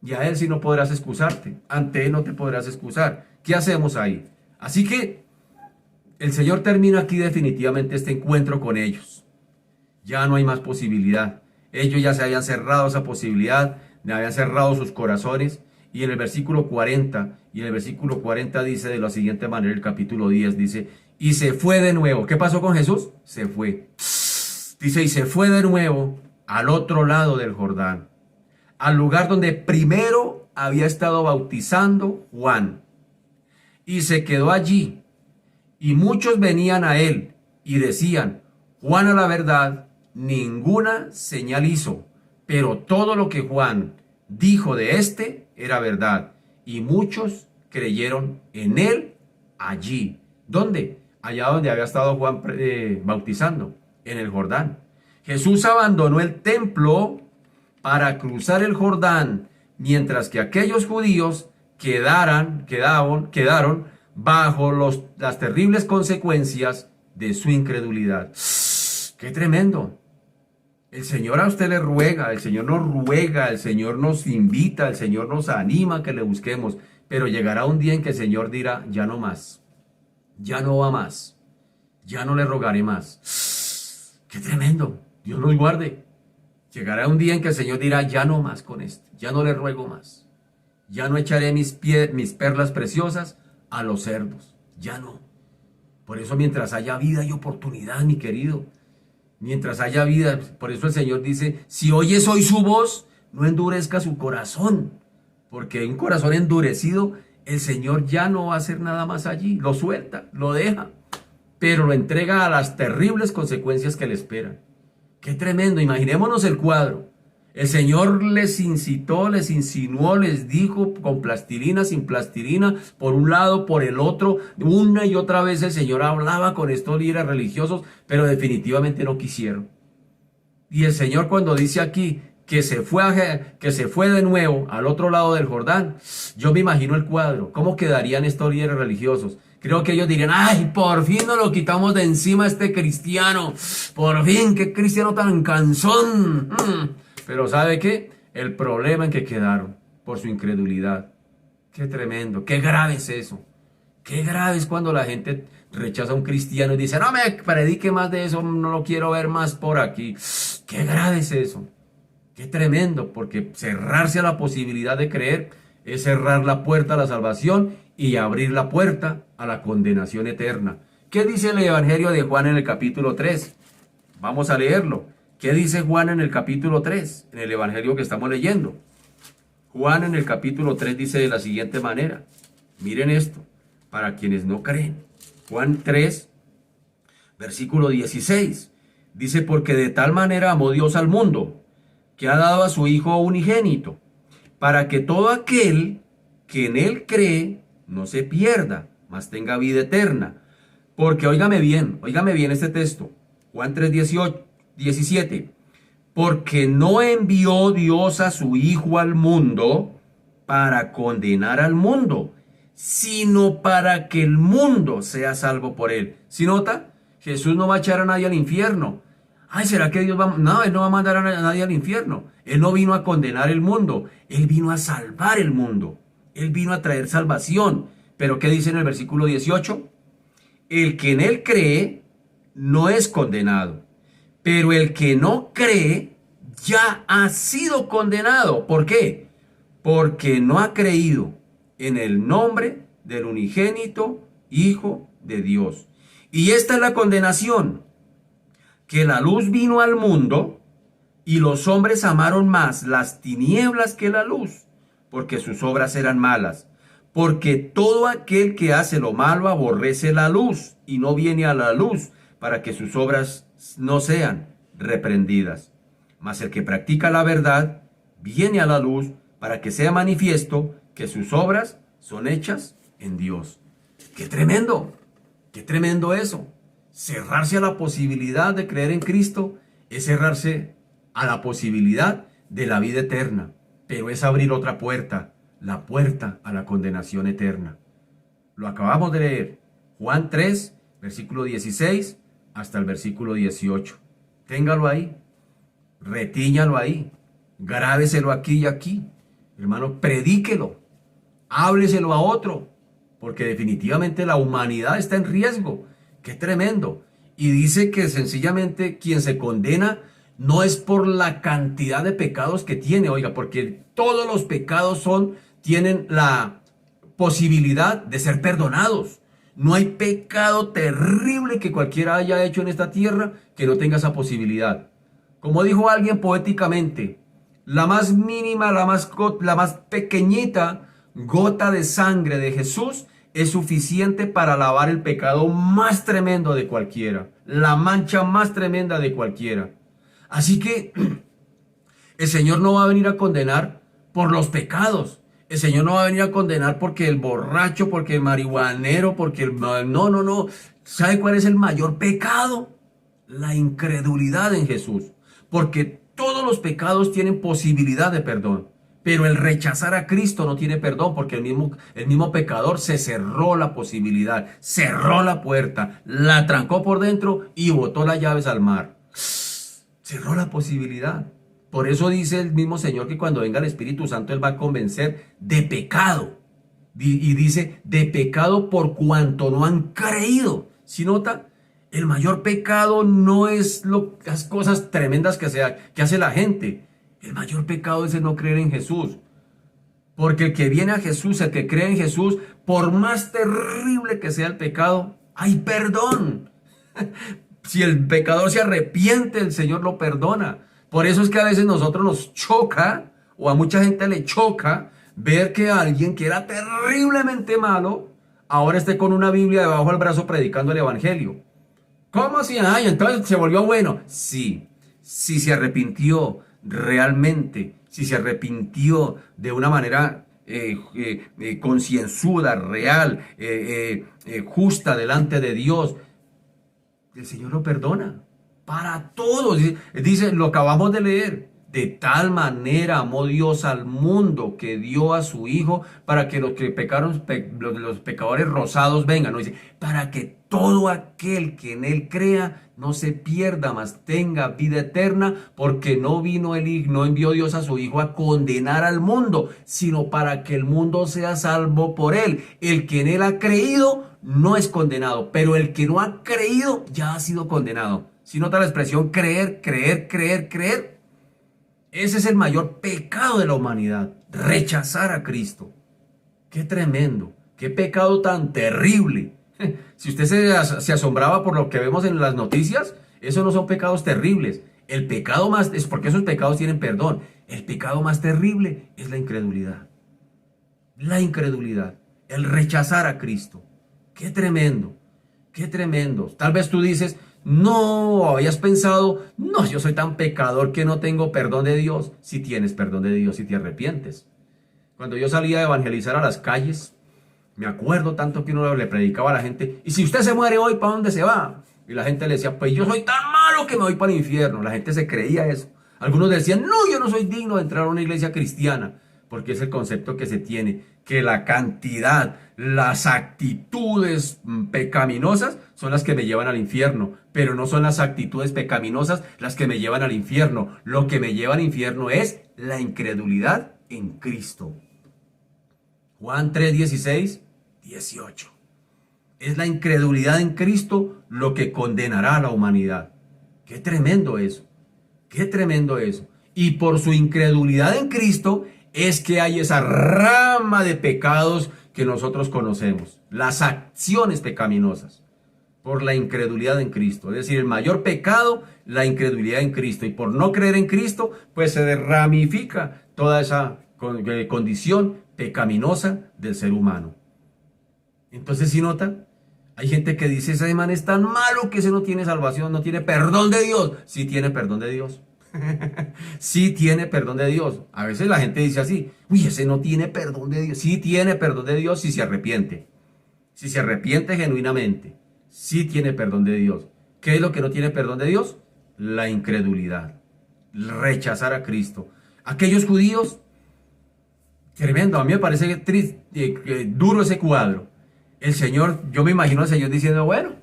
Y a Él sí no podrás excusarte. Ante Él no te podrás excusar. ¿Qué hacemos ahí? Así que el Señor termina aquí definitivamente este encuentro con ellos. Ya no hay más posibilidad. Ellos ya se habían cerrado esa posibilidad, le habían cerrado sus corazones. Y en el versículo 40, dice de la siguiente manera, el capítulo 10 dice, y se fue de nuevo. ¿Qué pasó con Jesús? Se fue. Dice, y se fue de nuevo al otro lado del Jordán, al lugar donde primero había estado bautizando Juan. Y se quedó allí. Y muchos venían a él y decían, Juan a la verdad ninguna señal hizo, pero todo lo que Juan dijo de éste era verdad. Y muchos creyeron en él allí. ¿Dónde? Allá donde había estado Juan bautizando, en el Jordán. Jesús abandonó el templo para cruzar el Jordán, mientras que aquellos judíos quedaron bajo las terribles consecuencias de su incredulidad. ¡Qué tremendo! El Señor a usted le ruega, el Señor nos ruega, el Señor nos invita, el Señor nos anima a que le busquemos, pero llegará un día en que el Señor dirá, ya no más, ya no va más, ya no le rogaré más. ¡Qué tremendo! Dios nos guarde. Llegará un día en que el Señor dirá, ya no más con esto, ya no le ruego más, ya no echaré mis perlas preciosas a los cerdos, ya no. Por eso mientras haya vida y oportunidad, mi querido, mientras haya vida, por eso el Señor dice, si oyes hoy su voz, no endurezca su corazón, porque un corazón endurecido, el Señor ya no va a hacer nada más allí, lo suelta, lo deja, pero lo entrega a las terribles consecuencias que le esperan. ¡Qué tremendo! Imaginémonos el cuadro. El Señor les incitó, les insinuó, les dijo con plastilina, sin plastilina, por un lado, por el otro. Una y otra vez el Señor hablaba con estos líderes religiosos, pero definitivamente no quisieron. Y el Señor cuando dice aquí que se fue de nuevo al otro lado del Jordán, yo me imagino el cuadro. ¿Cómo quedarían estos líderes religiosos? Creo que ellos dirían, ¡ay, por fin nos lo quitamos de encima a este cristiano! ¡Por fin, qué cristiano tan cansón! Pero ¿sabe qué? El problema en que quedaron por su incredulidad. ¡Qué tremendo! ¡Qué grave es eso! ¡Qué grave es cuando la gente rechaza a un cristiano y dice, no me predique más de eso, no lo quiero ver más por aquí! ¡Qué grave es eso! ¡Qué tremendo! Porque cerrarse a la posibilidad de creer es cerrar la puerta a la salvación y abrir la puerta a la condenación eterna. ¿Qué dice el Evangelio de Juan en el capítulo 3? Vamos a leerlo. ¿Qué dice Juan en el capítulo 3? En el Evangelio que estamos leyendo. Juan en el capítulo 3 dice de la siguiente manera. Miren esto, para quienes no creen. Juan 3, versículo 16. Dice, porque de tal manera amó Dios al mundo, que ha dado a su Hijo unigénito, para que todo aquel que en él cree no se pierda, mas tenga vida eterna. Porque, óigame bien este texto, Juan 3, 17, porque no envió Dios a su Hijo al mundo para condenar al mundo, sino para que el mundo sea salvo por él. ¿Sí nota? Jesús no va a echar a nadie al infierno. Ay, ¿será que Dios va? No, Él no va a mandar a nadie al infierno. Él no vino a condenar el mundo. Él vino a salvar el mundo. Él vino a traer salvación. Pero ¿qué dice en el versículo 18? El que en Él cree no es condenado. Pero el que no cree ya ha sido condenado. ¿Por qué? Porque no ha creído en el nombre del unigénito Hijo de Dios. Y esta es la condenación, que la luz vino al mundo y los hombres amaron más las tinieblas que la luz, porque sus obras eran malas. Porque todo aquel que hace lo malo aborrece la luz y no viene a la luz para que sus obras no sean reprendidas. Mas el que practica la verdad viene a la luz para que sea manifiesto que sus obras son hechas en Dios. ¡Qué tremendo! ¡Qué tremendo eso! Cerrarse a la posibilidad de creer en Cristo es cerrarse a la posibilidad de la vida eterna, pero es abrir otra puerta, la puerta a la condenación eterna. Lo acabamos de leer, Juan 3, versículo 16 hasta el versículo 18. Téngalo ahí, retíñalo ahí, grábeselo aquí y aquí. Hermano, predíquelo, hábleselo a otro, porque definitivamente la humanidad está en riesgo. ¡Qué tremendo! Y dice que sencillamente quien se condena no es por la cantidad de pecados que tiene, oiga, porque todos los pecados tienen la posibilidad de ser perdonados. No hay pecado terrible que cualquiera haya hecho en esta tierra que no tenga esa posibilidad. Como dijo alguien poéticamente, la más mínima, la más pequeñita gota de sangre de Jesús es suficiente para lavar el pecado más tremendo de cualquiera, la mancha más tremenda de cualquiera. Así que el Señor no va a venir a condenar por los pecados. El Señor no va a venir a condenar porque el borracho, porque el marihuanero, porque el... No. ¿Sabe cuál es el mayor pecado? La incredulidad en Jesús. Porque todos los pecados tienen posibilidad de perdón. Pero el rechazar a Cristo no tiene perdón porque el mismo pecador se cerró la posibilidad, cerró la puerta, la trancó por dentro y botó las llaves al mar. Cerró la posibilidad. Por eso dice el mismo Señor que cuando venga el Espíritu Santo Él va a convencer de pecado. Y dice, de pecado por cuanto no han creído. ¿Sí nota? El mayor pecado no es las cosas tremendas que hace la gente. El mayor pecado es el no creer en Jesús. Porque el que viene a Jesús, el que cree en Jesús, por más terrible que sea el pecado, hay perdón. Si el pecador se arrepiente, el Señor lo perdona. Por eso es que a veces nosotros nos choca, o a mucha gente le choca, ver que alguien que era terriblemente malo, ahora esté con una Biblia debajo del brazo predicando el Evangelio. ¿Cómo así? Ay, entonces se volvió bueno. Sí, si se arrepintió realmente, si se arrepintió de una manera concienzuda, real, justa delante de Dios, el Señor lo perdona. Para todos. Dice, lo acabamos de leer. De tal manera amó Dios al mundo que dio a su Hijo para que los que pecaron, los pecadores rosados vengan. ¿No? Dice, para que todo aquel que en Él crea no se pierda, mas tenga vida eterna, porque no envió Dios a su Hijo a condenar al mundo, sino para que el mundo sea salvo por Él. El que en Él ha creído no es condenado, pero el que no ha creído ya ha sido condenado. Si nota la expresión creer, creer, creer, creer. Ese es el mayor pecado de la humanidad, rechazar a Cristo. Qué tremendo, qué pecado tan terrible. Si usted se asombraba por lo que vemos en las noticias, esos no son pecados terribles. El pecado más, es porque esos pecados tienen perdón. El pecado más terrible es la incredulidad. La incredulidad, el rechazar a Cristo. Qué tremendo, qué tremendo. Tal vez tú dices, no, habías pensado, no, yo soy tan pecador que no tengo perdón de Dios. Si tienes perdón de Dios, si te arrepientes. Cuando yo salía a evangelizar a las calles, me acuerdo tanto que uno le predicaba a la gente, y si usted se muere hoy, ¿para dónde se va? Y la gente le decía, pues yo soy tan malo que me voy para el infierno. La gente se creía eso. Algunos decían, no, yo no soy digno de entrar a una iglesia cristiana, porque es el concepto que se tiene, que la cantidad, las actitudes pecaminosas son las que me llevan al infierno, pero no son las actitudes pecaminosas las que me llevan al infierno. Lo que me lleva al infierno es la incredulidad en Cristo. Juan 3, 16, 18. Es la incredulidad en Cristo lo que condenará a la humanidad. Qué tremendo eso. Qué tremendo eso. Y por su incredulidad en Cristo es que hay esa rama de pecados que nosotros conocemos. Las acciones pecaminosas. Por la incredulidad en Cristo. Es decir, el mayor pecado, la incredulidad en Cristo. Y por no creer en Cristo, pues se ramifica toda esa condición pecaminosa del ser humano. Entonces, si nota, hay gente que dice, ese man es tan malo que ese no tiene salvación, no tiene perdón de Dios. Sí tiene perdón de Dios. Sí tiene perdón de Dios. A veces la gente dice así, uy, ese no tiene perdón de Dios. Sí tiene perdón de Dios si se arrepiente. Si se arrepiente genuinamente. Sí tiene perdón de Dios. ¿Qué es lo que no tiene perdón de Dios? La incredulidad. Rechazar a Cristo. Aquellos judíos, tremendo, a mí me parece duro ese cuadro. El Señor, yo me imagino al Señor diciendo, bueno,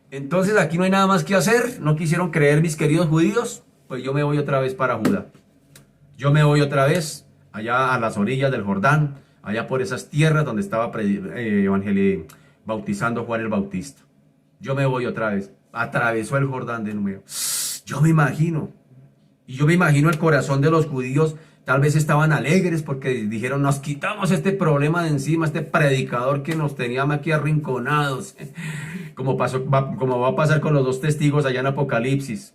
entonces aquí no hay nada más que hacer. No quisieron creer mis queridos judíos, pues yo me voy otra vez para Judá. Yo me voy otra vez allá a las orillas del Jordán, allá por esas tierras donde estaba bautizando Juan el Bautista. Yo me voy otra vez. Atravesó el Jordán de nuevo. Yo me imagino. Y yo me imagino el corazón de los judíos. Tal vez estaban alegres porque dijeron, nos quitamos este problema de encima, este predicador que nos teníamos aquí arrinconados. Como va a pasar con los dos testigos allá en Apocalipsis.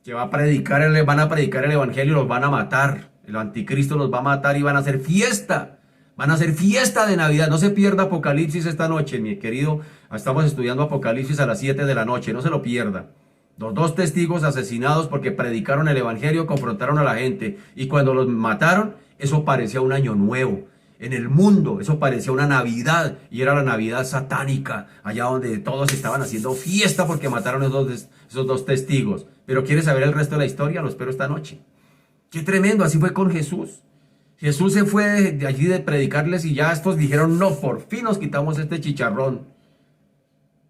Que van a predicar el evangelio y los van a matar. El anticristo los va a matar y van a hacer fiesta. Van a hacer fiesta de Navidad. No se pierda Apocalipsis esta noche, mi querido. Estamos estudiando Apocalipsis a las 7 de la noche. No se lo pierda. Los dos testigos asesinados porque predicaron el evangelio, confrontaron a la gente. Y cuando los mataron, eso parecía un año nuevo. en el mundo. Eso parecía una Navidad y era la Navidad satánica, allá donde todos estaban haciendo fiesta porque mataron a esos dos testigos. Pero ¿quieres saber el resto de la historia? Lo espero esta noche. Qué tremendo, así fue con Jesús. Jesús se fue de allí de predicarles y ya estos dijeron, no, por fin nos quitamos este chicharrón.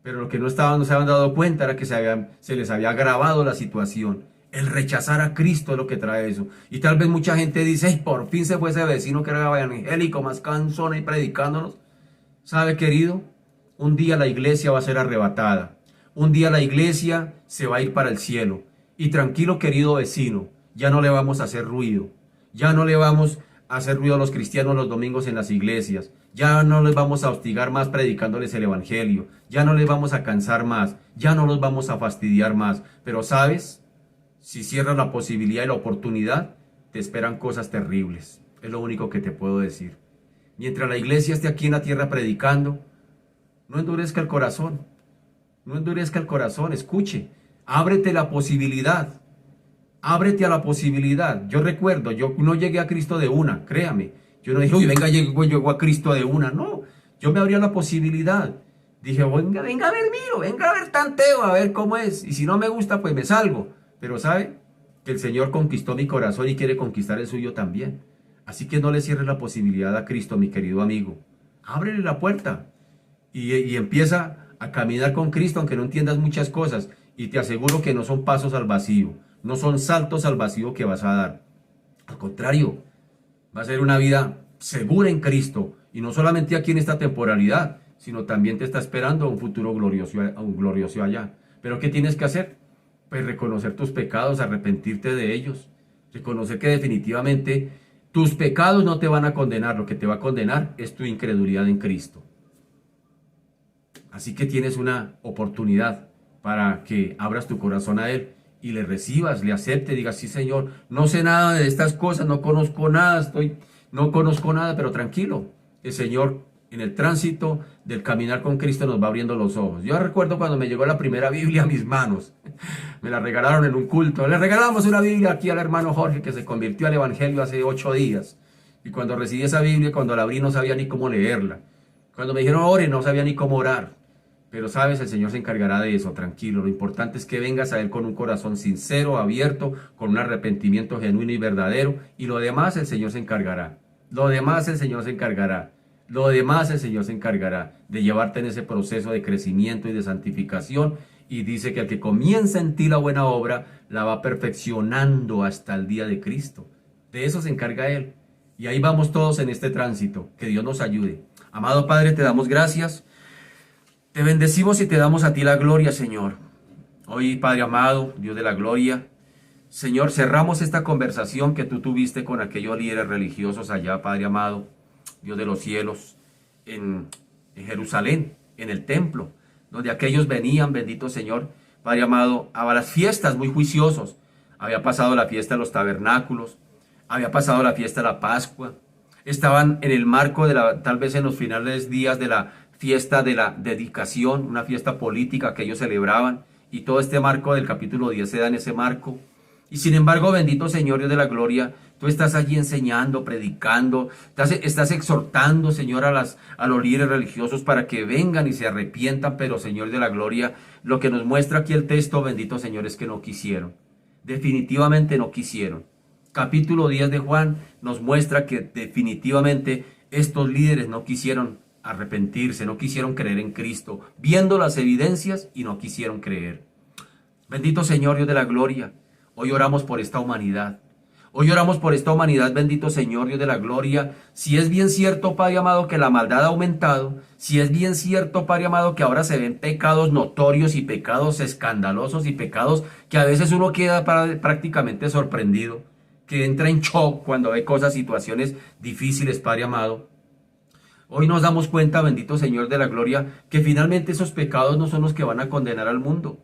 Pero lo que no se habían dado cuenta era que se les había agravado la situación. El rechazar a Cristo es lo que trae eso. Y tal vez mucha gente dice, "Ay, por fin se fue ese vecino que era evangélico, más cansón y predicándonos". ¿Sabe, querido? Un día la iglesia va a ser arrebatada. Un día la iglesia se va a ir para el cielo. Y tranquilo, querido vecino, ya no le vamos a hacer ruido. Ya no le vamos a hacer ruido a los cristianos los domingos en las iglesias. Ya no les vamos a hostigar más predicándoles el evangelio. Ya no les vamos a cansar más. Ya no los vamos a fastidiar más. Pero ¿sabes? Si cierras la posibilidad y la oportunidad, te esperan cosas terribles. Es lo único que te puedo decir. Mientras la iglesia esté aquí en la tierra predicando, no endurezca el corazón. No endurezca el corazón. Escuche. Ábrete la posibilidad. Ábrete a la posibilidad. Yo recuerdo, yo no llegué a Cristo de una, créame. Yo no dije, uy, venga, llego a Cristo de una. No, yo me abría la posibilidad. Dije, venga a ver, miro, venga a ver tanteo, a ver cómo es. Y si no me gusta, pues me salgo. Pero ¿sabe? Que el Señor conquistó mi corazón y quiere conquistar el suyo también. Así que no le cierres la posibilidad a Cristo, mi querido amigo. Ábrele la puerta y empieza a caminar con Cristo, aunque no entiendas muchas cosas. Y te aseguro que no son pasos al vacío, no son saltos al vacío que vas a dar. Al contrario, va a ser una vida segura en Cristo. Y no solamente aquí en esta temporalidad, sino también te está esperando un futuro glorioso allá. Pero ¿qué tienes que hacer? Pues reconocer tus pecados, arrepentirte de ellos. Reconocer que definitivamente tus pecados no te van a condenar. Lo que te va a condenar es tu incredulidad en Cristo. Así que tienes una oportunidad para que abras tu corazón a Él y le recibas, le aceptes, digas, sí, Señor, no sé nada de estas cosas, no conozco nada, no conozco nada, pero tranquilo, el Señor en el tránsito del caminar con Cristo nos va abriendo los ojos. Yo recuerdo cuando me llegó la primera Biblia a mis manos, me la regalaron en un culto, le regalamos una Biblia aquí al hermano Jorge que se convirtió al Evangelio hace 8 días, y cuando recibí esa Biblia, cuando la abrí no sabía ni cómo leerla, cuando me dijeron ore no sabía ni cómo orar. Pero sabes, el Señor se encargará de eso, tranquilo. Lo importante es que vengas a Él con un corazón sincero, abierto, con un arrepentimiento genuino y verdadero. Y lo demás el Señor se encargará. Lo demás el Señor se encargará. Lo demás el Señor se encargará de llevarte en ese proceso de crecimiento y de santificación. Y dice que el que comienza en ti la buena obra, la va perfeccionando hasta el día de Cristo. De eso se encarga Él. Y ahí vamos todos en este tránsito. Que Dios nos ayude. Amado Padre, te damos gracias. Te bendecimos y te damos a ti la gloria, Señor. Hoy, Padre amado, Dios de la gloria, Señor, cerramos esta conversación que tú tuviste con aquellos líderes religiosos allá, Padre amado, Dios de los cielos, en Jerusalén, en el templo, donde aquellos venían, bendito Señor, Padre amado, a las fiestas muy juiciosos. Había pasado la fiesta de los tabernáculos, había pasado la fiesta de la Pascua, estaban en el marco tal vez en los finales días de la fiesta de la dedicación, una fiesta política que ellos celebraban, y todo este marco del capítulo 10 se da en ese marco. Y sin embargo, bendito Señor Dios de la gloria, tú estás allí enseñando, predicando, estás exhortando, Señor, a los líderes religiosos para que vengan y se arrepientan, pero Señor de la gloria, lo que nos muestra aquí el texto, bendito Señor, es que no quisieron. Definitivamente no quisieron. Capítulo 10 de Juan nos muestra que definitivamente estos líderes no quisieron arrepentirse, no quisieron creer en Cristo, viendo las evidencias y no quisieron creer. Bendito Señor Dios de la gloria, hoy oramos por esta humanidad. Hoy oramos por esta humanidad, bendito Señor Dios de la gloria. Si es bien cierto, Padre amado, que la maldad ha aumentado, si es bien cierto, Padre amado, que ahora se ven pecados notorios y pecados escandalosos y pecados que a veces uno queda prácticamente sorprendido, que entra en shock cuando ve cosas, situaciones difíciles, Padre amado. Hoy nos damos cuenta, bendito Señor de la gloria, que finalmente esos pecados no son los que van a condenar al mundo.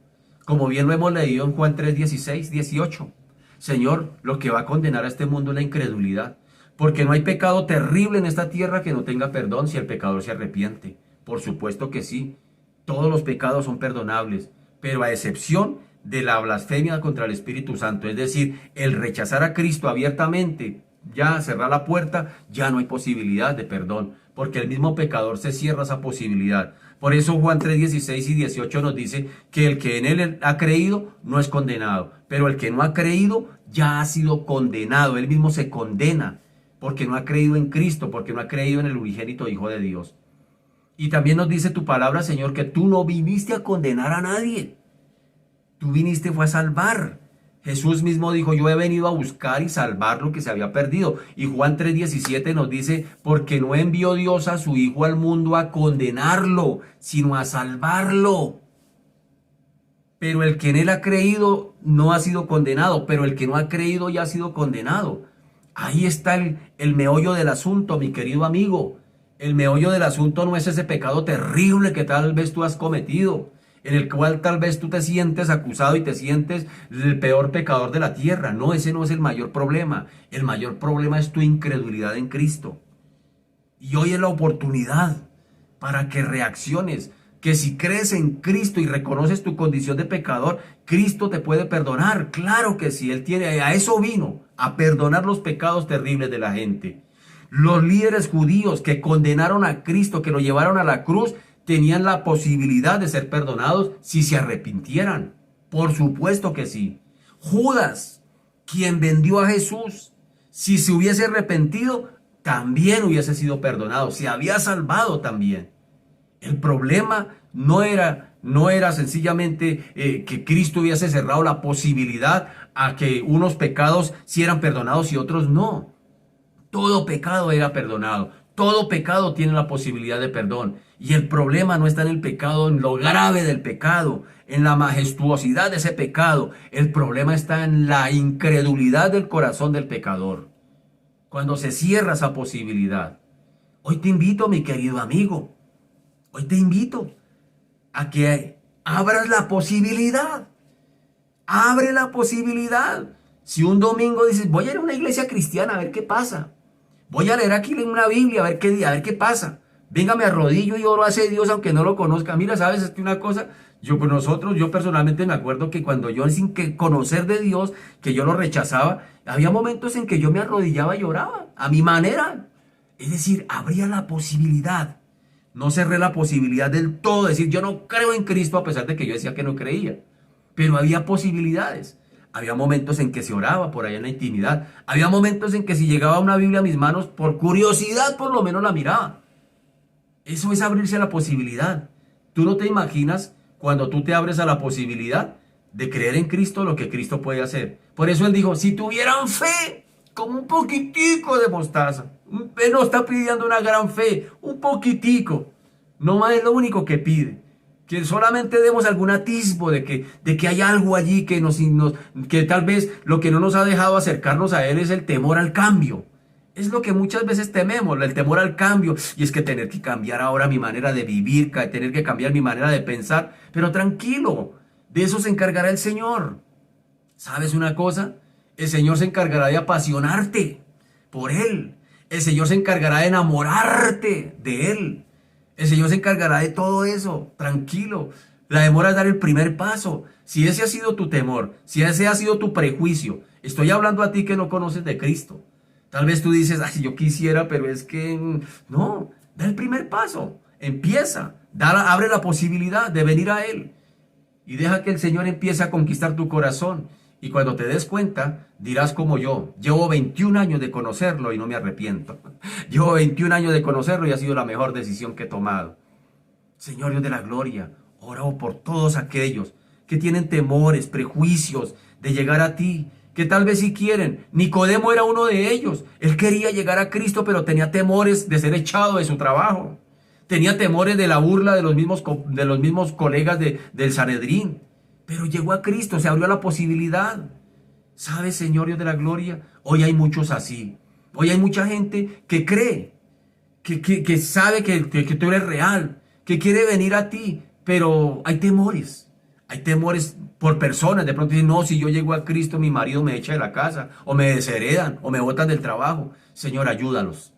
Como bien lo hemos leído en Juan 3, 16, 18. Señor, lo que va a condenar a este mundo es la incredulidad. Porque no hay pecado terrible en esta tierra que no tenga perdón si el pecador se arrepiente. Por supuesto que sí. Todos los pecados son perdonables. Pero a excepción de la blasfemia contra el Espíritu Santo. Es decir, el rechazar a Cristo abiertamente ya cerrar la puerta, ya no hay posibilidad de perdón, porque el mismo pecador se cierra esa posibilidad. Por eso Juan 3, 16 y 18 nos dice que el que en él ha creído no es condenado, pero el que no ha creído ya ha sido condenado. Él mismo se condena porque no ha creído en Cristo, porque no ha creído en el unigénito Hijo de Dios. Y también nos dice tu palabra, Señor, que tú no viniste a condenar a nadie. Tú viniste fue a salvar. Jesús mismo dijo, yo he venido a buscar y salvar lo que se había perdido. Y Juan 3:17 nos dice, porque no envió Dios a su Hijo al mundo a condenarlo, sino a salvarlo. Pero el que en él ha creído no ha sido condenado, pero el que no ha creído ya ha sido condenado. Ahí está el meollo del asunto, mi querido amigo. El meollo del asunto no es ese pecado terrible que tal vez tú has cometido, en el cual tal vez tú te sientes acusado y te sientes el peor pecador de la tierra. No, ese no es el mayor problema. El mayor problema es tu incredulidad en Cristo. Y hoy es la oportunidad para que reacciones, que si crees en Cristo y reconoces tu condición de pecador, Cristo te puede perdonar. Claro que sí, Él tiene, a eso vino, a perdonar los pecados terribles de la gente. Los líderes judíos que condenaron a Cristo, que lo llevaron a la cruz, tenían la posibilidad de ser perdonados si se arrepintieran. Por supuesto que sí. Judas, quien vendió a Jesús, si se hubiese arrepentido, también hubiese sido perdonado. Se había salvado también. El problema no era sencillamente que Cristo hubiese cerrado la posibilidad a que unos pecados sí eran perdonados y otros no. Todo pecado era perdonado. Todo pecado tiene la posibilidad de perdón. Y el problema no está en el pecado, en lo grave del pecado, en la majestuosidad de ese pecado. El problema está en la incredulidad del corazón del pecador. Cuando se cierra esa posibilidad. Hoy te invito, mi querido amigo. Hoy te invito a que abras la posibilidad. Abre la posibilidad. Si un domingo dices, voy a ir a una iglesia cristiana a ver qué pasa. Voy a leer aquí en una Biblia a ver qué pasa. Venga, me arrodillo y oro a ese Dios aunque no lo conozca. Mira, ¿sabes? Es que una cosa, yo personalmente me acuerdo que cuando yo sin que conocer de Dios, que yo lo rechazaba, había momentos en que yo me arrodillaba y oraba a mi manera. Es decir, abría la posibilidad. No cerré la posibilidad del todo, decir, yo no creo en Cristo a pesar de que yo decía que no creía. Pero había posibilidades. Había momentos en que se oraba por ahí en la intimidad. Había momentos en que si llegaba una Biblia a mis manos, por curiosidad por lo menos la miraba. Eso es abrirse a la posibilidad. Tú no te imaginas cuando tú te abres a la posibilidad de creer en Cristo lo que Cristo puede hacer. Por eso Él dijo, si tuvieran fe, como un poquitico de mostaza. Él no está pidiendo una gran fe, un poquitico. No más es lo único que pide. Que solamente demos algún atisbo de que hay algo allí que tal vez lo que no nos ha dejado acercarnos a Él es el temor al cambio. Es lo que muchas veces tememos, el temor al cambio. Y es que tener que cambiar ahora mi manera de vivir, tener que cambiar mi manera de pensar. Pero tranquilo, de eso se encargará el Señor. ¿Sabes una cosa? El Señor se encargará de apasionarte por Él. El Señor se encargará de enamorarte de Él. El Señor se encargará de todo eso, tranquilo. La demora es dar el primer paso. Si ese ha sido tu temor, si ese ha sido tu prejuicio, estoy hablando a ti que no conoces de Cristo. Tal vez tú dices, ay, yo quisiera, pero es que no, da el primer paso, empieza, abre la posibilidad de venir a Él y deja que el Señor empiece a conquistar tu corazón. Y cuando te des cuenta, dirás como yo, llevo 21 años de conocerlo y no me arrepiento. Llevo 21 años de conocerlo y ha sido la mejor decisión que he tomado. Señor Dios de la gloria, oro por todos aquellos que tienen temores, prejuicios de llegar a ti, que tal vez sí quieren. Nicodemo era uno de ellos. Él quería llegar a Cristo, pero tenía temores de ser echado de su trabajo. Tenía temores de la burla de los mismos colegas del Sanedrín. Pero llegó a Cristo, se abrió la posibilidad. ¿Sabes, Señor Dios de la gloria? Hoy hay muchos así. Hoy hay mucha gente que cree, que sabe que tú eres real, que quiere venir a ti, pero hay temores. Hay temores por personas. De pronto dicen, no, si yo llego a Cristo, mi marido me echa de la casa, o me desheredan, o me botan del trabajo. Señor, ayúdalos.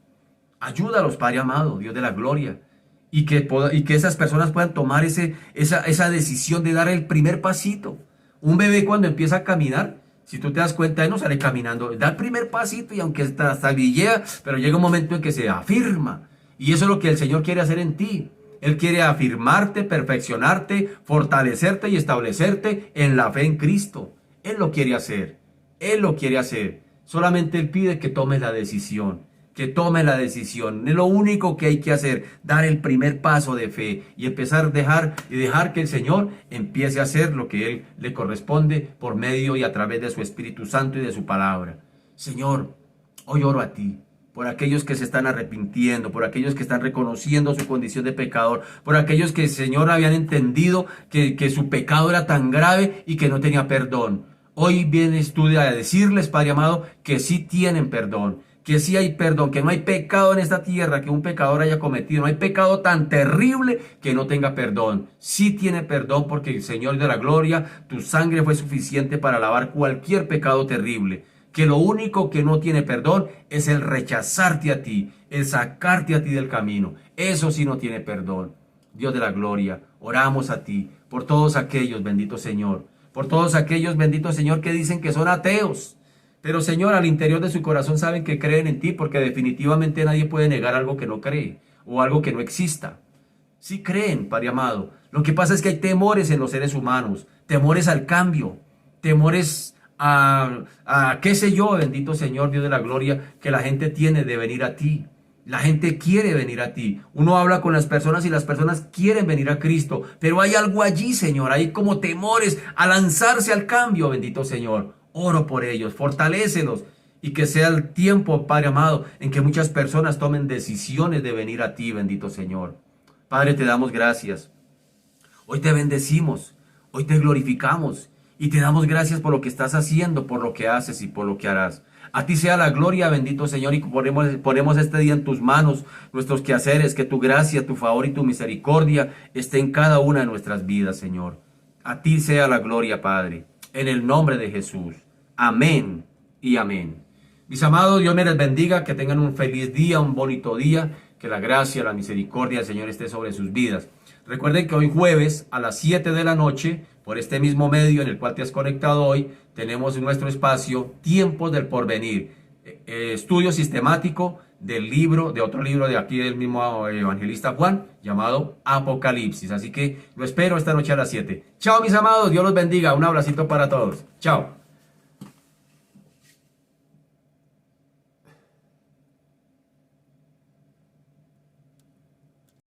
Ayúdalos, Padre amado, Dios de la gloria. Y que esas personas puedan tomar esa decisión de dar el primer pasito. Un bebé cuando empieza a caminar, Si tú te das cuenta, Él no sale caminando, da el primer pasito y aunque hasta villea, pero llega un momento en que se afirma. Y eso es lo que el Señor quiere hacer en ti. Él quiere afirmarte, perfeccionarte, fortalecerte y establecerte en la fe en Cristo. Él lo quiere hacer. Él lo quiere hacer. Solamente Él pide que tomes la decisión. Que tomes la decisión. Es lo único que hay que hacer. Dar el primer paso de fe. Y empezar a dejar que el Señor empiece a hacer lo que Él le corresponde por medio y a través de su Espíritu Santo y de su palabra. Señor, hoy oro a ti. Por aquellos que se están arrepintiendo, por aquellos que están reconociendo su condición de pecador, por aquellos que, Señor, habían entendido que su pecado era tan grave y que no tenía perdón. Hoy vienes tú a decirles, Padre amado, que sí tienen perdón, que sí hay perdón, que no hay pecado en esta tierra que un pecador haya cometido, no hay pecado tan terrible que no tenga perdón. Sí tiene perdón porque, Señor de la gloria, tu sangre fue suficiente para lavar cualquier pecado terrible. Que lo único que no tiene perdón es el rechazarte a ti, el sacarte a ti del camino. Eso sí no tiene perdón. Dios de la gloria, oramos a ti por todos aquellos, bendito Señor, por todos aquellos, bendito Señor, que dicen que son ateos. Pero, Señor, al interior de su corazón saben que creen en ti, porque definitivamente nadie puede negar algo que no cree o algo que no exista. Sí creen, Padre amado. Lo que pasa es que hay temores en los seres humanos, temores al cambio, temores qué sé yo, bendito Señor, Dios de la gloria, que la gente tiene de venir a ti. La gente quiere venir a ti. Uno habla con las personas y las personas quieren venir a Cristo, pero hay algo allí, Señor, hay como temores a lanzarse al cambio, bendito Señor. Oro por ellos, fortalécelos y que sea el tiempo, Padre amado, en que muchas personas tomen decisiones de venir a ti, bendito Señor. Padre, te damos gracias. Hoy te bendecimos, hoy te glorificamos. Y te damos gracias por lo que estás haciendo, por lo que haces y por lo que harás. A ti sea la gloria, bendito Señor, y ponemos este día en tus manos, nuestros quehaceres, que tu gracia, tu favor y tu misericordia esté en cada una de nuestras vidas, Señor. A ti sea la gloria, Padre, en el nombre de Jesús. Amén y amén. Mis amados, Dios me les bendiga, que tengan un feliz día, un bonito día, que la gracia, la misericordia del Señor esté sobre sus vidas. Recuerden que hoy jueves a las 7 de la noche, por este mismo medio en el cual te has conectado hoy, tenemos nuestro espacio Tiempos del Porvenir, estudio sistemático de otro libro de aquí del mismo evangelista Juan, llamado Apocalipsis. Así que lo espero esta noche a las 7. Chao, mis amados, Dios los bendiga, un abracito para todos. Chao.